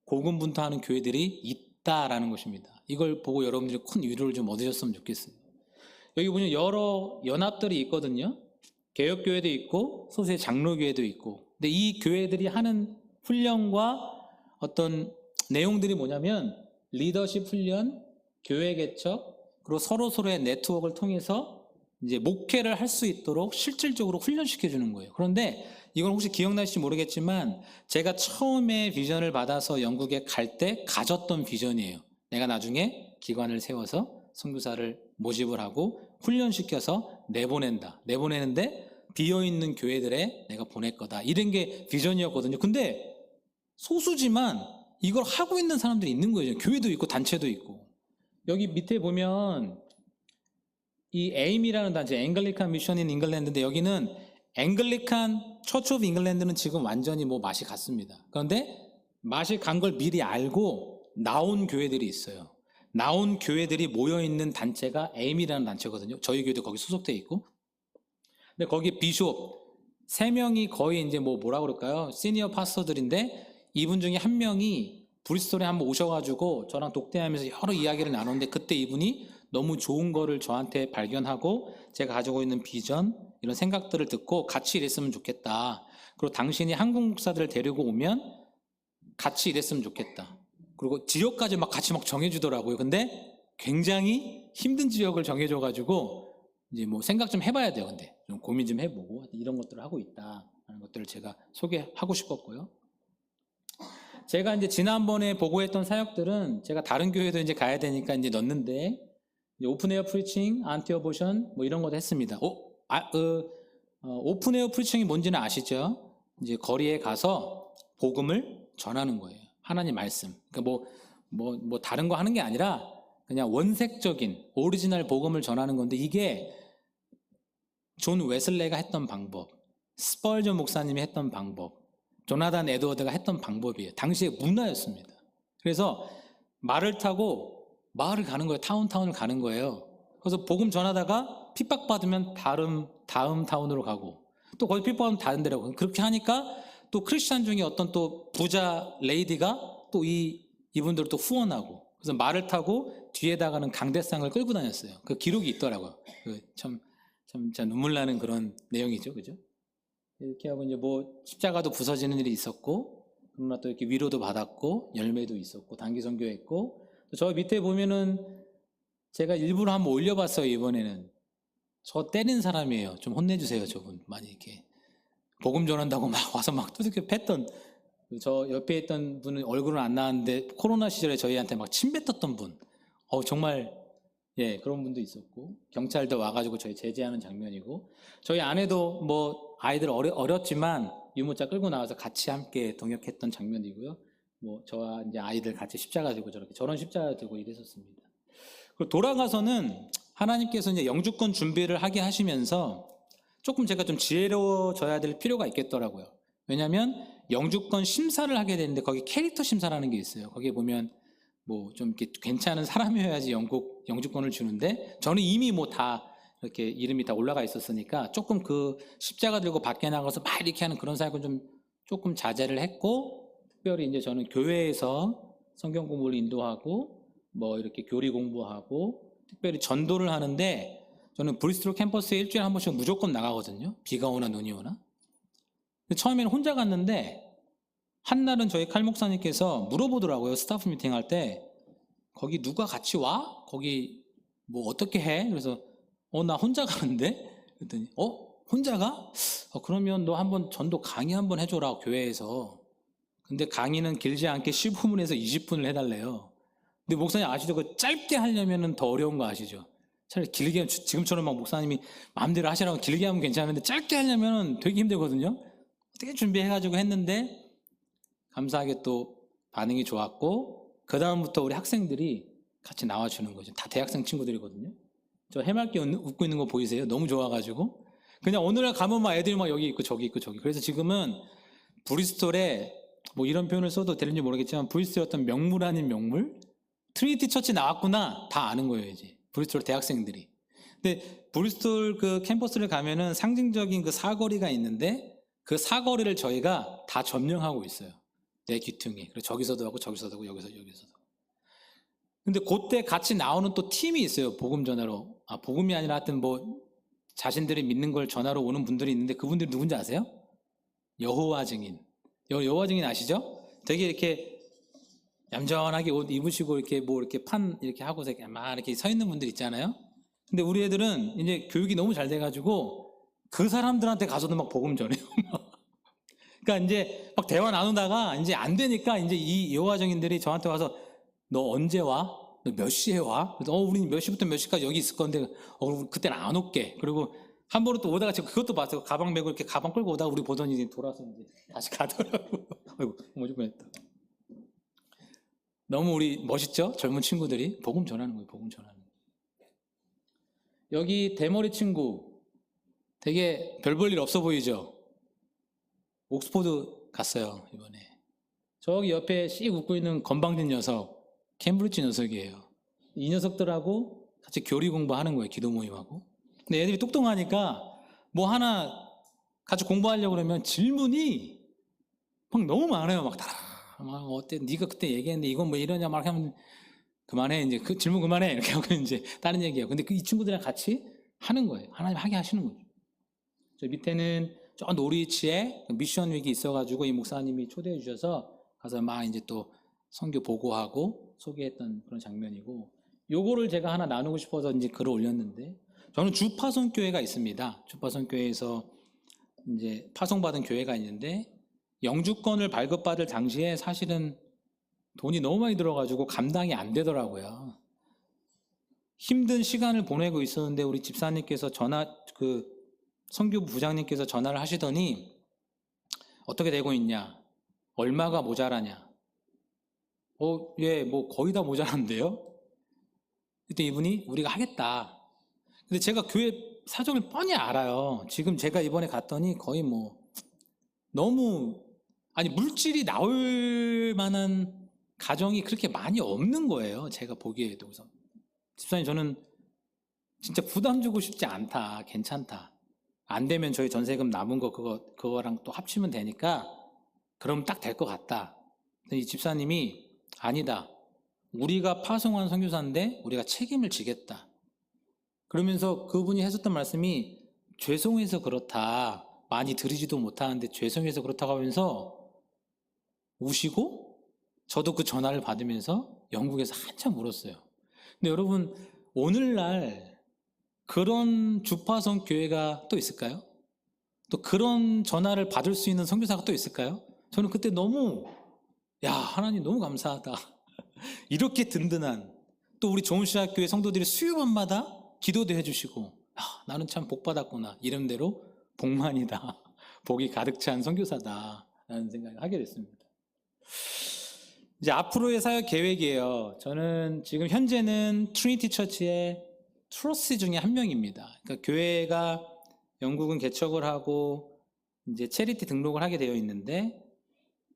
고군분투하는 교회들이 있다라는 것입니다. 이걸 보고 여러분들이 큰 위로를 좀 얻으셨으면 좋겠어요. 여기 보면 여러 연합들이 있거든요. 개혁교회도 있고 소수의 장로교회도 있고. 근데 이 교회들이 하는 훈련과 어떤 내용들이 뭐냐면 리더십 훈련, 교회 개척, 그리고 서로서로의 네트워크를 통해서 이제 목회를 할 수 있도록 실질적으로 훈련시켜 주는 거예요. 그런데 이건 혹시 기억나실지 모르겠지만 제가 처음에 비전을 받아서 영국에 갈 때 가졌던 비전이에요. 내가 나중에 기관을 세워서 선교사를 모집을 하고 훈련시켜서 내보낸다. 내보내는데 비어있는 교회들에 내가 보낼 거다. 이런 게 비전이었거든요. 근데 소수지만 이걸 하고 있는 사람들이 있는 거예요. 교회도 있고 단체도 있고. 여기 밑에 보면 이 에임이라는 단체, 앵글리칸 미션 인 잉글랜드인데 여기는 앵글리칸 처치 오브 잉글랜드는 지금 완전히 뭐 맛이 갔습니다. 그런데 맛이 간 걸 미리 알고 나온 교회들이 있어요. 나온 교회들이 모여있는 단체가 AM이라는 단체거든요. 저희 교회도 거기 소속돼 있고. 근데 거기 비숍 3명이 거의 이제 뭐라 그럴까요? 시니어 파스터들인데 이분 중에 한 명이 브리스톨에 한번 오셔가지고 저랑 독대하면서 여러 이야기를 나눴는데 그때 이분이 너무 좋은 거를 저한테 발견하고 제가 가지고 있는 비전 이런 생각들을 듣고 같이 일했으면 좋겠다. 그리고 당신이 한국 목사들을 데리고 오면 같이 일했으면 좋겠다. 그리고 지역까지 막 같이 막 정해주더라고요. 근데 굉장히 힘든 지역을 정해줘가지고 이제 뭐 생각 좀 해봐야 돼요. 근데 좀 고민 좀 해보고 이런 것들을 하고 있다 하는 것들을 제가 소개하고 싶었고요. 제가 이제 지난번에 보고했던 사역들은 제가 다른 교회도 이제 가야 되니까 이제 넣는데 오픈에어 프리칭, 안티어보션 뭐 이런 것도 했습니다. 오픈에어 프리칭이 뭔지는 아시죠? 이제 거리에 가서 복음을 전하는 거예요. 하나님 말씀. 그러니까 뭐 다른 거 하는 게 아니라 그냥 원색적인 오리지널 복음을 전하는 건데 이게 존 웨슬레가 했던 방법, 스펄전 목사님이 했던 방법, 조나단 에드워드가 했던 방법이에요. 당시의 문화였습니다. 그래서 말을 타고 마을을 가는 거예요. 타운을 가는 거예요. 그래서 복음 전하다가 핍박받으면 다음 타운으로 가고 또 거기 핍박받으면 다른 데로 가고 그렇게 하니까 또 크리스찬 중에 어떤 또 부자 레이디가 또 이분들을 또 후원하고 그래서 말을 타고 뒤에다가는 강대상을 끌고 다녔어요. 그 기록이 있더라고요. 참 진짜 눈물 나는 그런 내용이죠. 그죠? 이렇게 하고 이제 뭐 십자가도 부서지는 일이 있었고 그러나 또 이렇게 위로도 받았고 열매도 있었고 단기 선교했고 저 밑에 보면은 제가 일부러 한번 올려봤어요. 이번에는 저 때린 사람이에요. 좀 혼내주세요. 저분 많이 이렇게 복음 전한다고 막 와서 막 두들겨 팼던 저 옆에 있던 분은 얼굴은 안 나왔는데 코로나 시절에 저희한테 막 침 뱉었던 분 정말 예 그런 분도 있었고 경찰도 와가지고 저희 제재하는 장면이고 저희 아내도 뭐 아이들 어렸지만 유모차 끌고 나와서 같이 함께 동역했던 장면이고요. 뭐 저와 이제 아이들 같이 십자가 들고 저런 십자가 들고 이랬었습니다. 그리고 돌아가서는 하나님께서 이제 영주권 준비를 하게 하시면서 조금 제가 좀 지혜로워져야 될 필요가 있겠더라고요. 왜냐하면 영주권 심사를 하게 되는데 거기 캐릭터 심사라는 게 있어요. 거기에 보면 뭐 좀 이렇게 괜찮은 사람이어야지 영주권을 주는데 저는 이미 뭐 다 이렇게 이름이 다 올라가 있었으니까 조금 그 십자가 들고 밖에 나가서 막 이렇게 하는 그런 사역은 좀 조금 자제를 했고 특별히 이제 저는 교회에서 성경 공부를 인도하고 뭐 이렇게 교리 공부하고 특별히 전도를 하는데 저는 브리스톨 캠퍼스에 일주일에 한 번씩 무조건 나가거든요. 비가 오나 눈이 오나. 근데 처음에는 혼자 갔는데 한날은 저희 칼 목사님께서 물어보더라고요. 스타프 미팅 할 때 거기 누가 같이 와? 거기 뭐 어떻게 해? 그래서 나 혼자 가는데? 그랬더니 혼자 가? 그러면 너 한번 전도 강의 한번 해줘라 교회에서. 근데 강의는 길지 않게 15분에서 20분을 해달래요. 근데 목사님 아시죠? 그 짧게 하려면 더 어려운 거 아시죠? 차라리 길게 하면 지금처럼 막 목사님이 마음대로 하시라고 길게 하면 괜찮은데 짧게 하려면 되게 힘들거든요. 어떻게 준비해가지고 했는데 감사하게 또 반응이 좋았고 그 다음부터 우리 학생들이 같이 나와주는 거죠. 다 대학생 친구들이거든요. 저 해맑게 웃고 있는 거 보이세요? 너무 좋아가지고 그냥 어느 날 가면 막 애들이 막 여기 있고 저기 있고 저기. 그래서 지금은 브리스톨에 뭐 이런 표현을 써도 되는지 모르겠지만 브리스톨 어떤 명물 아닌 명물? 트리니티 처치 나왔구나 다 아는 거예요 이제 브리스톨 대학생들이. 근데 브리스톨 그 캠퍼스를 가면은 상징적인 그 사거리가 있는데 그 사거리를 저희가 다 점령하고 있어요. 내 귀퉁이. 그래서 저기서도 하고 저기서도 하고 여기서도. 근데 그때 같이 나오는 또 팀이 있어요. 복음 전하러. 복음이 아니라 하여튼 뭐 자신들이 믿는 걸 전하러 오는 분들이 있는데 그분들이 누군지 아세요? 여호와 증인. 여호와 증인 아시죠? 되게 이렇게 얌전하게 옷 입으시고 이렇게 뭐 이렇게 이렇게 하고서 이렇게 막 이렇게 서 있는 분들 있잖아요. 근데 우리 애들은 이제 교육이 너무 잘 돼가지고 그 사람들한테 가서도 막 복음 전해요. 그러니까 이제 막 대화 나누다가 이제 안 되니까 이제 이 여호와 증인들이 저한테 와서 너 언제 와? 너 몇 시에 와? 그래서 우리 몇 시부터 몇 시까지 여기 있을 건데 그때는 안 올게. 그리고 한 번은 또 오다가 제가 그것도 봤어요. 가방 메고 이렇게 가방 끌고 오다가 우리 보더니 이제 돌아서 이제 다시 가더라고. 아이고 뭐지 뻔했다. 너무 우리 멋있죠? 젊은 친구들이 복음 전하는 거예요. 복음 전하는 거예요. 여기 대머리 친구 되게 별 볼 일 없어 보이죠? 옥스포드 갔어요 이번에. 저기 옆에 씩 웃고 있는 건방진 녀석, 캠브리지 녀석이에요. 이 녀석들하고 같이 교리 공부하는 거예요. 기도 모임하고. 근데 애들이 똑똑하니까 뭐 하나 같이 공부하려고 그러면 질문이 막 너무 많아요. 막 어때? 네가 그때 얘기했는데 이건 뭐 이러냐 막 하면 그만해. 이제 그 질문 그만해. 이렇게 하고 이제 다른 얘기해요. 근데 이 친구들이랑 같이 하는 거예요. 하나님 하게 하시는 거죠. 저 밑에는 저 노리치에 미션 윅이 있어가지고 이 목사님이 초대해 주셔서 가서 막 이제 또 선교 보고하고 소개했던 그런 장면이고, 요거를 제가 하나 나누고 싶어서 이제 글을 올렸는데, 저는 주파송 교회가 있습니다. 주파송 교회에서 이제 파송받은 교회가 있는데, 영주권을 발급받을 당시에 사실은 돈이 너무 많이 들어가지고 감당이 안 되더라고요. 힘든 시간을 보내고 있었는데 우리 집사님께서 선교부 부장님께서 전화를 하시더니 어떻게 되고 있냐? 얼마가 모자라냐? 예, 뭐 거의 다 모자란데요? 그때 이분이 우리가 하겠다. 근데 제가 교회 사정을 뻔히 알아요. 지금 제가 이번에 갔더니 거의 뭐 너무 물질이 나올 만한 가정이 그렇게 많이 없는 거예요. 제가 보기에도. 그래서 집사님, 저는 진짜 부담 주고 싶지 않다. 괜찮다. 안 되면 저희 전세금 남은 거 그거랑 또 합치면 되니까 그럼 딱 될 것 같다. 이 집사님이 아니다. 우리가 파송한 선교사인데 우리가 책임을 지겠다. 그러면서 그분이 하셨던 말씀이 죄송해서 그렇다. 많이 드리지도 못하는데 죄송해서 그렇다고 하면서 우시고, 저도 그 전화를 받으면서 영국에서 한참 울었어요. 근데 여러분, 오늘날 그런 주파성 교회가 또 있을까요? 또 그런 전화를 받을 수 있는 선교사가 또 있을까요? 저는 그때 너무 하나님 너무 감사하다. 이렇게 든든한, 또 우리 좋은시학교의 성도들이 수요밤마다 기도도 해주시고, 나는 참 복받았구나. 이름대로 복만이다. 복이 가득 찬 선교사다. 라는 생각을 하게 됐습니다. 이제 앞으로의 사역 계획이에요. 저는 지금 현재는 트리니티 처치의 트러스티 중에 한 명입니다. 그러니까 교회가 영국은 개척을 하고 이제 체리티 등록을 하게 되어 있는데,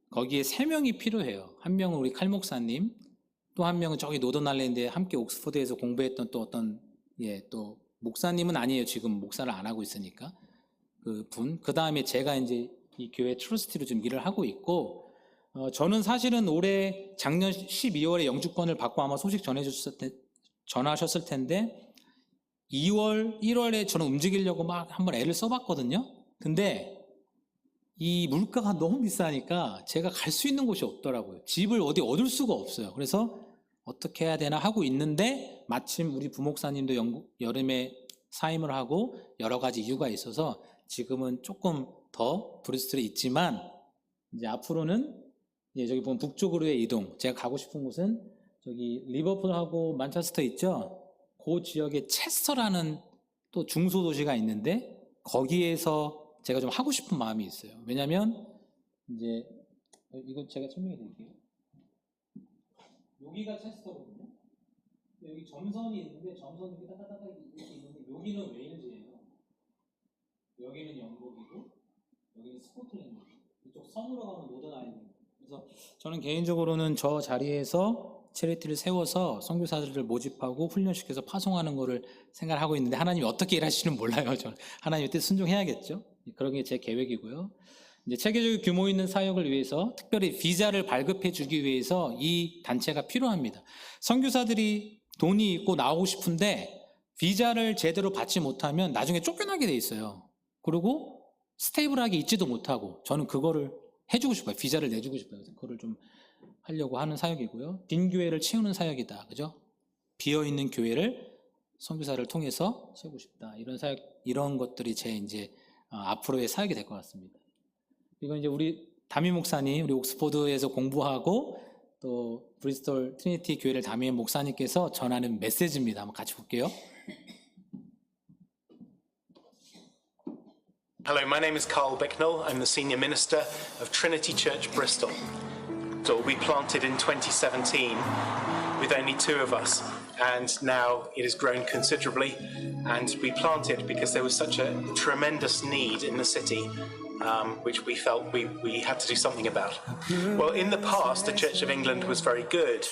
거기에 3명이 필요해요. 한 명은 우리 칼 목사님, 또 한 명은 저기 노던 아일랜드에 함께 옥스퍼드에서 공부했던 또 어떤 또 목사님은 아니에요. 지금 목사를 안 하고 있으니까 그 다음에 제가 이제 이 교회 트러스티로 좀 일을 하고 있고, 저는 사실은 올해 작년 12월에 영주권을 받고 아마 소식 전하셨을 텐데 2월, 1월에 저는 움직이려고 막 한번 애를 써봤거든요. 근데 이 물가가 너무 비싸니까 제가 갈 수 있는 곳이 없더라고요. 집을 어디 얻을 수가 없어요. 그래서 어떻게 해야 되나 하고 있는데, 마침 우리 부목사님도 여름에 사임을 하고 여러 가지 이유가 있어서 지금은 조금 더 브리스톨에 있지만, 이제 앞으로는 저기 보면 북쪽으로의 이동, 제가 가고 싶은 곳은 저기 리버풀하고 만체스터 있죠? 그 지역에 체스터라는 또 중소도시가 있는데, 거기에서 제가 좀 하고 싶은 마음이 있어요. 왜냐면 이제 이거 제가 설명해 드릴게요. 여기가 체스터거든요. 여기 점선이 있는데, 점선이 이렇게 따따따 이렇게 있는데, 여기는 웨일즈예요. 여기는 영국이고, 여기는 스코틀랜드. 이쪽 섬으로 가면 노던 아일랜드. 그래서 저는 개인적으로는 저 자리에서 체리티를 세워서 선교사들을 모집하고 훈련시켜서 파송하는 거를 생각하고 있는데, 하나님이 어떻게 일하시는지 몰라요. 저는 하나님의 뜻 순종해야겠죠. 그런 게 제 계획이고요. 이제 체계적인 규모 있는 사역을 위해서, 특별히 비자를 발급해 주기 위해서 이 단체가 필요합니다. 선교사들이 돈이 있고 나오고 싶은데 비자를 제대로 받지 못하면 나중에 쫓겨나게 돼 있어요. 그리고 스테이블하게 있지도 못하고, 저는 그거를 해주고 싶어요. 비자를 내주고 싶어요. 그거를 좀 하려고 하는 사역이고요. 빈 교회를 채우는 사역이다. 그죠? 비어있는 교회를 선교사를 통해서 채우고 싶다. 이런 사역, 이런 것들이 제 이제 앞으로의 사역이 될 것 같습니다. 이건 이제 우리 담임 목사님, 우리 옥스퍼드에서 공부하고 또 브리스톨 트리니티 교회를 담임 목사님께서 전하는 메시지입니다. 한번 같이 볼게요. Hello, my name is Carl Bicknell. I'm the Senior Minister of Trinity Church Bristol. So we planted in 2017 with only 2 of us, and now it has grown considerably. And we planted because there was such a tremendous need in the city which we felt we had to do something about. Well, in the past, the Church of England was very good.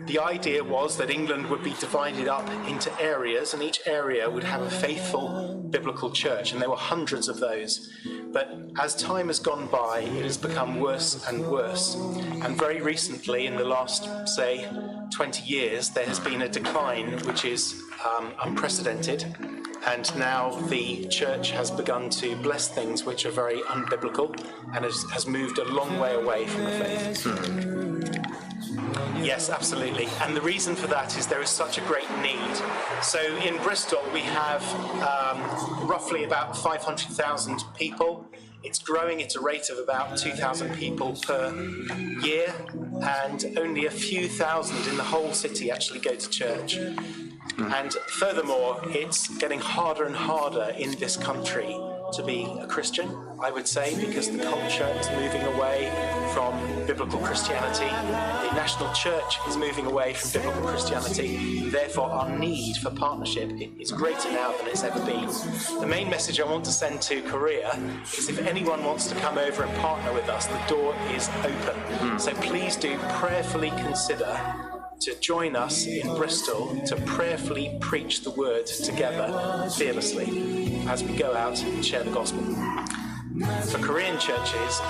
The idea was that England would be divided up into areas, and each area would have a faithful biblical church, and there were hundreds of those. But as time has gone by, it has become worse and worse. And very recently, in the last, say, 20 years, there has been a decline which is unprecedented. And now the church has begun to bless things which are very unbiblical and has moved a long way away from the faith. Yes, absolutely. And the reason for that is there is such a great need. So in Bristol, we have roughly about 500,000 people. It's growing at a rate of about 2,000 people per year, and only a few thousand in the whole city actually go to church. And furthermore, it's getting harder and harder in this country to be a Christian, I would say, because the culture is moving away from biblical Christianity. The national church is moving away from biblical Christianity. Therefore, our need for partnership is greater now than it's ever been. The main message I want to send to Korea is if anyone wants to come over and partner with us, the door is open. So please do prayerfully consider to join us in Bristol to prayerfully preach the word together fearlessly as we go out and share the gospel. For Korean churches,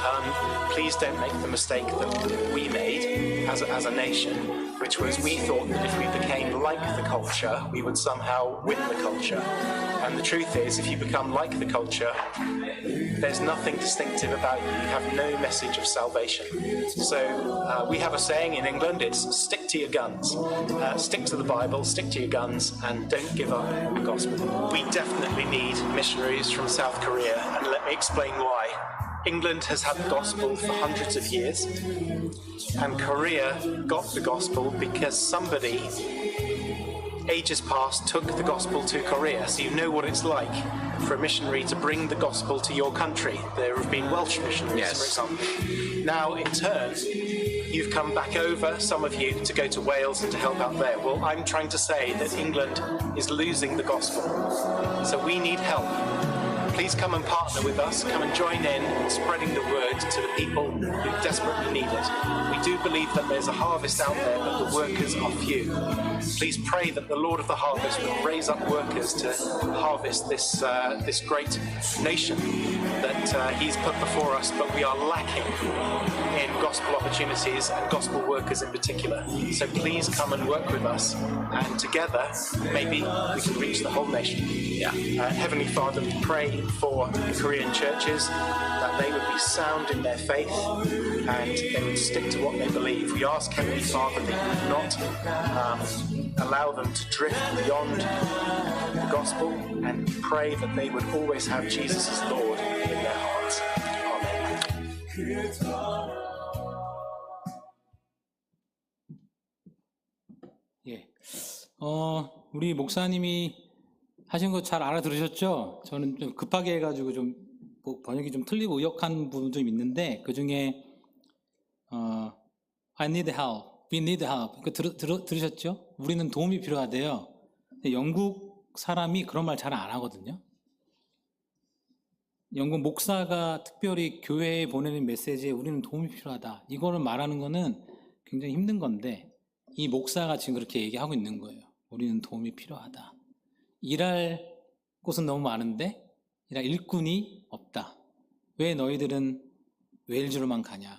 please don't make the mistake that we made as a nation, which was we thought that if we became like the culture, we would somehow win the culture. And the truth is, if you become like the culture, there's nothing distinctive about you. You have no message of salvation. So we have a saying in England, it's stick to your guns. Stick to the Bible, stick to your guns, and don't give up on the gospel. We definitely need missionaries from South Korea, and let me explain why. England has had the gospel for hundreds of years, and Korea got the gospel because somebody ages past took the gospel to Korea. So you know what it's like for a missionary to bring the gospel to your country. There have been Welsh missionaries, for example. Now, in turn, you've come back over, some of you, to go to Wales and to help out there. Well, I'm trying to say that England is losing the gospel. So we need help. Please come and partner with us. Come and join in spreading the word to the people who desperately need it. We do believe that there's a harvest out there, but the workers are few. Please pray that the Lord of the harvest will raise up workers to harvest this great nation that He's put before us, but we are lacking in gospel opportunities and gospel workers in particular. So please come and work with us, and together maybe we can reach the whole nation. Heavenly Father, we pray for the Korean churches that they would be sound in their faith and they would stick to what they believe. We ask, Heavenly Father, that you would not allow them to drift beyond the gospel, and we pray that they would always have Jesus as Lord in their hearts. Amen. 예, 우리 목사님이 하신 거 잘 알아들으셨죠? 저는 좀 급하게 해가지고 좀 번역이 좀 틀리고 의역한 부분 좀 있는데, 그 중에 I need help, we need help. 들으셨죠? 우리는 도움이 필요하대요. 근데 영국 사람이 그런 말 잘 안 하거든요. 영국 목사가 특별히 교회에 보내는 메시지에 우리는 도움이 필요하다, 이거를 말하는 거는 굉장히 힘든 건데, 이 목사가 지금 그렇게 얘기하고 있는 거예요. 우리는 도움이 필요하다. 일할 곳은 너무 많은데 일할 일꾼이 없다. 왜 너희들은 웨일즈로만 가냐.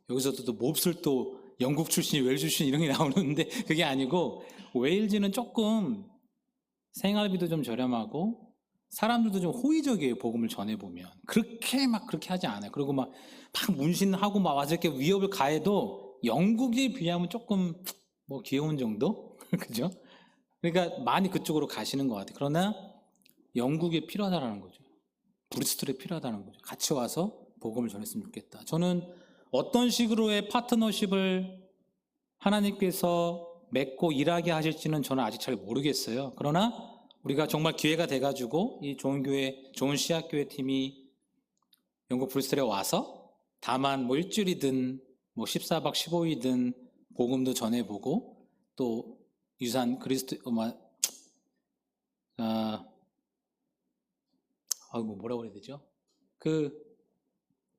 여기서도 또 몹쓸 또 영국 출신, 웨일즈 출신 이런 게 나오는데 그게 아니고, 웨일즈는 조금 생활비도 좀 저렴하고 사람들도 좀 호의적이에요. 복음을 전해보면 그렇게 하지 않아요. 그리고 막 문신하고 막 와서 이렇게 위협을 가해도 영국에 비하면 조금 뭐 귀여운 정도? 그죠? 그러니까 많이 그쪽으로 가시는 것 같아요. 그러나 영국에 필요하다는 거죠. 브리스톨에 필요하다는 거죠. 같이 와서 복음을 전했으면 좋겠다. 저는 어떤 식으로의 파트너십을 하나님께서 맺고 일하게 하실지는 저는 아직 잘 모르겠어요. 그러나 우리가 정말 기회가 돼가지고 이 좋은 교회, 좋은 씨앗교회 팀이 영국 브리스톨에 와서 다만 뭐 일주일이든 뭐 14박 15일이든 복음도 전해보고, 또 유산 그리스도 뭐라고 해야 되죠? 그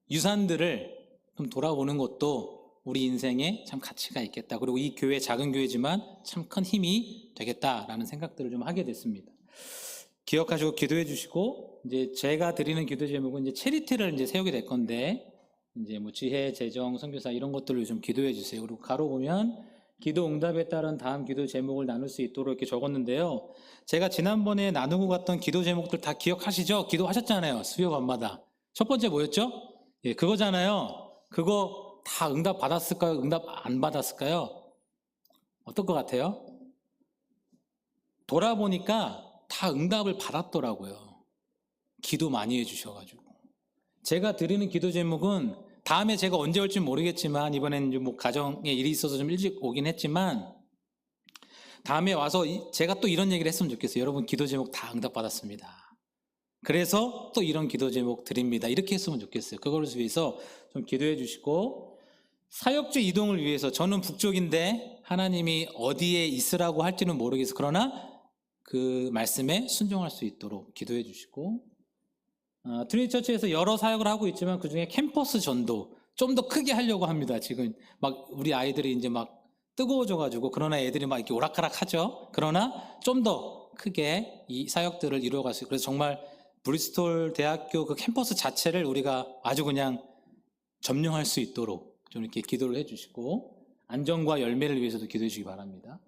유산들을 좀 돌아보는 것도 우리 인생에 참 가치가 있겠다. 그리고 이 교회 작은 교회지만 참 큰 힘이 되겠다라는 생각들을 좀 하게 됐습니다. 기억하시고 기도해 주시고, 이제 제가 드리는 기도 제목은 이제 체리티를 이제 세우게 될 건데, 이제 뭐 지혜, 재정, 선교사 이런 것들을 좀 기도해 주세요. 그리고 가로 보면 기도 응답에 따른 다음 기도 제목을 나눌 수 있도록 이렇게 적었는데요. 제가 지난번에 나누고 갔던 기도 제목들 다 기억하시죠? 기도하셨잖아요. 수요 밤마다. 첫 번째 뭐였죠? 예, 그거잖아요. 그거 다 응답 받았을까요? 응답 안 받았을까요? 어떨 것 같아요? 돌아보니까 다 응답을 받았더라고요. 기도 많이 해주셔가지고. 제가 드리는 기도 제목은 다음에 제가 언제 올지 모르겠지만, 이번에는 뭐 가정에 일이 있어서 좀 일찍 오긴 했지만, 다음에 와서 제가 또 이런 얘기를 했으면 좋겠어요. 여러분 기도 제목 다 응답 받았습니다. 그래서 또 이런 기도 제목 드립니다. 이렇게 했으면 좋겠어요. 그걸 위해서 좀 기도해 주시고, 사역주 이동을 위해서, 저는 북쪽인데 하나님이 어디에 있으라고 할지는 모르겠어요. 그러나 그 말씀에 순종할 수 있도록 기도해 주시고, 트리니티 처치에서 여러 사역을 하고 있지만 그중에 캠퍼스 전도 좀 더 크게 하려고 합니다. 지금 막 우리 아이들이 이제 막 뜨거워져가지고, 그러나 애들이 막 이렇게 오락가락 하죠. 그러나 좀 더 크게 이 사역들을 이루어갈 수 있고, 그래서 정말 브리스톨 대학교 그 캠퍼스 자체를 우리가 아주 그냥 점령할 수 있도록 좀 이렇게 기도를 해주시고, 안정과 열매를 위해서도 기도해 주시기 바랍니다.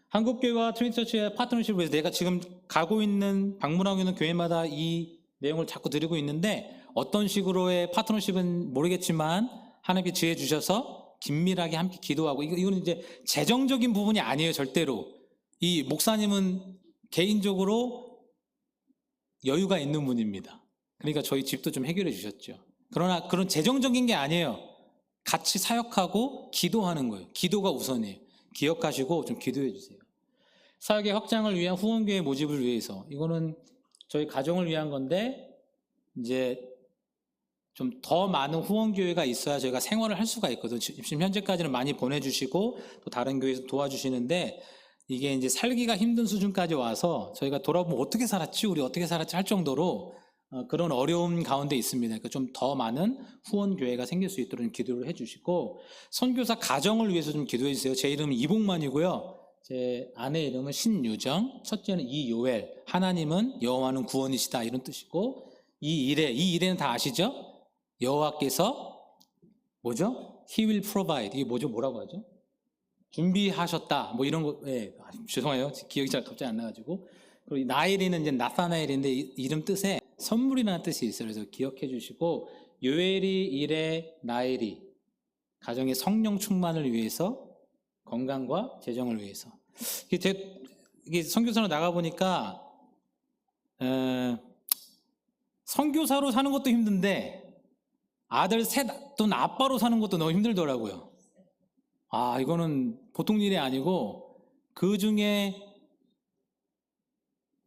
한국교회와 트리니티 처치의 파트너십을 위해서 내가 지금 가고 있는, 방문하고 있는 교회마다 이 내용을 자꾸 드리고 있는데, 어떤 식으로의 파트너십은 모르겠지만 하나님께 지혜 주셔서 긴밀하게 함께 기도하고, 이거는 이제 재정적인 부분이 아니에요. 절대로. 이 목사님은 개인적으로 여유가 있는 분입니다. 그러니까 저희 집도 좀 해결해 주셨죠. 그러나 그런 재정적인 게 아니에요. 같이 사역하고 기도하는 거예요. 기도가 우선이에요. 기억하시고 좀 기도해 주세요. 사역의 확장을 위한 후원교회 모집을 위해서, 이거는 저희 가정을 위한 건데, 이제 좀 더 많은 후원교회가 있어야 저희가 생활을 할 수가 있거든요. 지금 현재까지는 많이 보내주시고 또 다른 교회에서 도와주시는데, 이게 이제 살기가 힘든 수준까지 와서 저희가 돌아보면 어떻게 살았지? 우리 어떻게 살았지? 할 정도로 그런 어려움 가운데 있습니다. 그러니까 좀 더 많은 후원교회가 생길 수 있도록 기도를 해주시고, 선교사 가정을 위해서 좀 기도해 주세요. 제 이름은 이복만이고요. 제 아내 이름은 신유정, 첫째는 이요엘, 하나님은 여호와는 구원이시다 이런 뜻이고, 이 일에는 다 아시죠? 여호와께서 뭐죠? He will provide. 이게 뭐죠? 뭐라고 하죠? 준비하셨다. 뭐 이런 거. 예, 죄송해요. 기억이 잘 갑자기 안 나가지고. 그리고 나엘이는 이제 나사나엘인데 이름 뜻에 선물이라는 뜻이 있어요. 그래서 기억해 주시고, 요엘이 일에 나엘이 가정의 성령 충만을 위해서, 건강과 재정을 위해서. 이게 선교사로 나가 보니까 선교사로 사는 것도 힘든데 아들 셋 또는 아빠로 사는 것도 너무 힘들더라고요. 이거는 보통 일이 아니고, 그 중에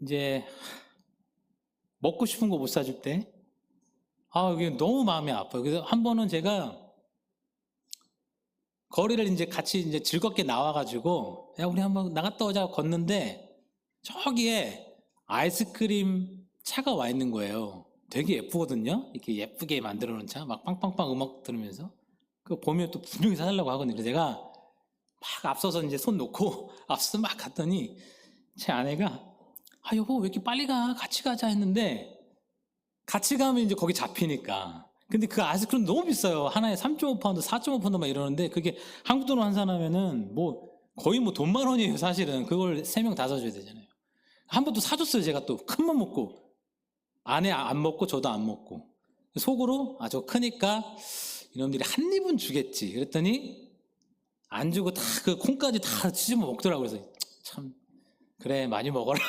이제 먹고 싶은 거 못 사줄 때, 이게 너무 마음이 아파요. 그래서 한 번은 제가 거리를 이제 같이 이제 즐겁게 나와가지고, 야, 우리 한번 나갔다 오자 걷는데, 저기에 아이스크림 차가 와 있는 거예요. 되게 예쁘거든요. 이렇게 예쁘게 만들어 놓은 차, 막 빵빵빵 음악 들으면서. 그거 보면 또 분명히 사달라고 하거든요. 그래서 제가 막 앞서서 이제 손 놓고 앞서서 막 갔더니, 제 아내가 여보 왜 이렇게 빨리 가? 같이 가자 했는데, 같이 가면 이제 거기 잡히니까. 근데 그 아이스크림 너무 비싸요. 하나에 3.5파운드, 4.5파운드 막 이러는데, 그게 한국 돈으로 환산하면은 뭐 거의 뭐 돈 10,000원이에요, 사실은. 그걸 3명 다 사줘야 되잖아요. 한 번 또 사줬어요, 제가 또. 큰 맘 먹고. 아내 안 먹고 저도 안 먹고. 속으로 저 크니까 이놈들이 한 입은 주겠지. 그랬더니 안 주고 다 그 콩까지 다 치집어 먹더라고요. 그래서 참, 그래 많이 먹어라.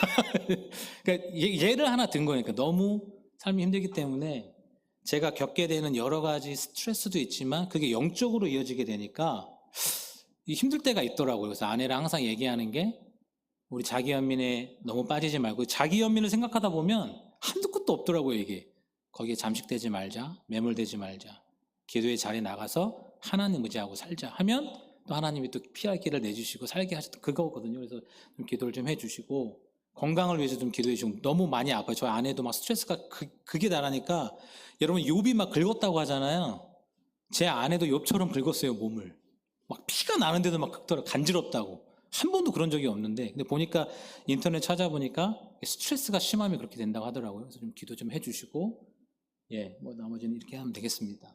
그러니까 예를 하나 든 거니까. 너무 삶이 힘들기 때문에 제가 겪게 되는 여러 가지 스트레스도 있지만 그게 영적으로 이어지게 되니까 힘들 때가 있더라고요. 그래서 아내랑 항상 얘기하는 게, 우리 자기 연민에 너무 빠지지 말고, 자기 연민을 생각하다 보면 한두 끝도 없더라고요. 이게 거기에 잠식되지 말자, 매몰되지 말자, 기도의 자리에 나가서 하나님 의지하고 살자 하면 또 하나님이 또 피할 길을 내주시고 살게 하셨던 그거거든요. 그래서 좀 기도를 좀 해주시고, 건강을 위해서 좀 기도해 주시고 너무 많이 아파요. 저 아내도 막 스트레스가 극에 달하니까 여러분 욥이 막 긁었다고 하잖아요. 제 아내도 욥처럼 긁었어요 몸을. 막 피가 나는데도 막 긁더라고 간지럽다고. 한 번도 그런 적이 없는데 근데 보니까 인터넷 찾아보니까 스트레스가 심하면 그렇게 된다고 하더라고요. 그래서 좀 기도 좀 해주시고 뭐 나머지는 이렇게 하면 되겠습니다.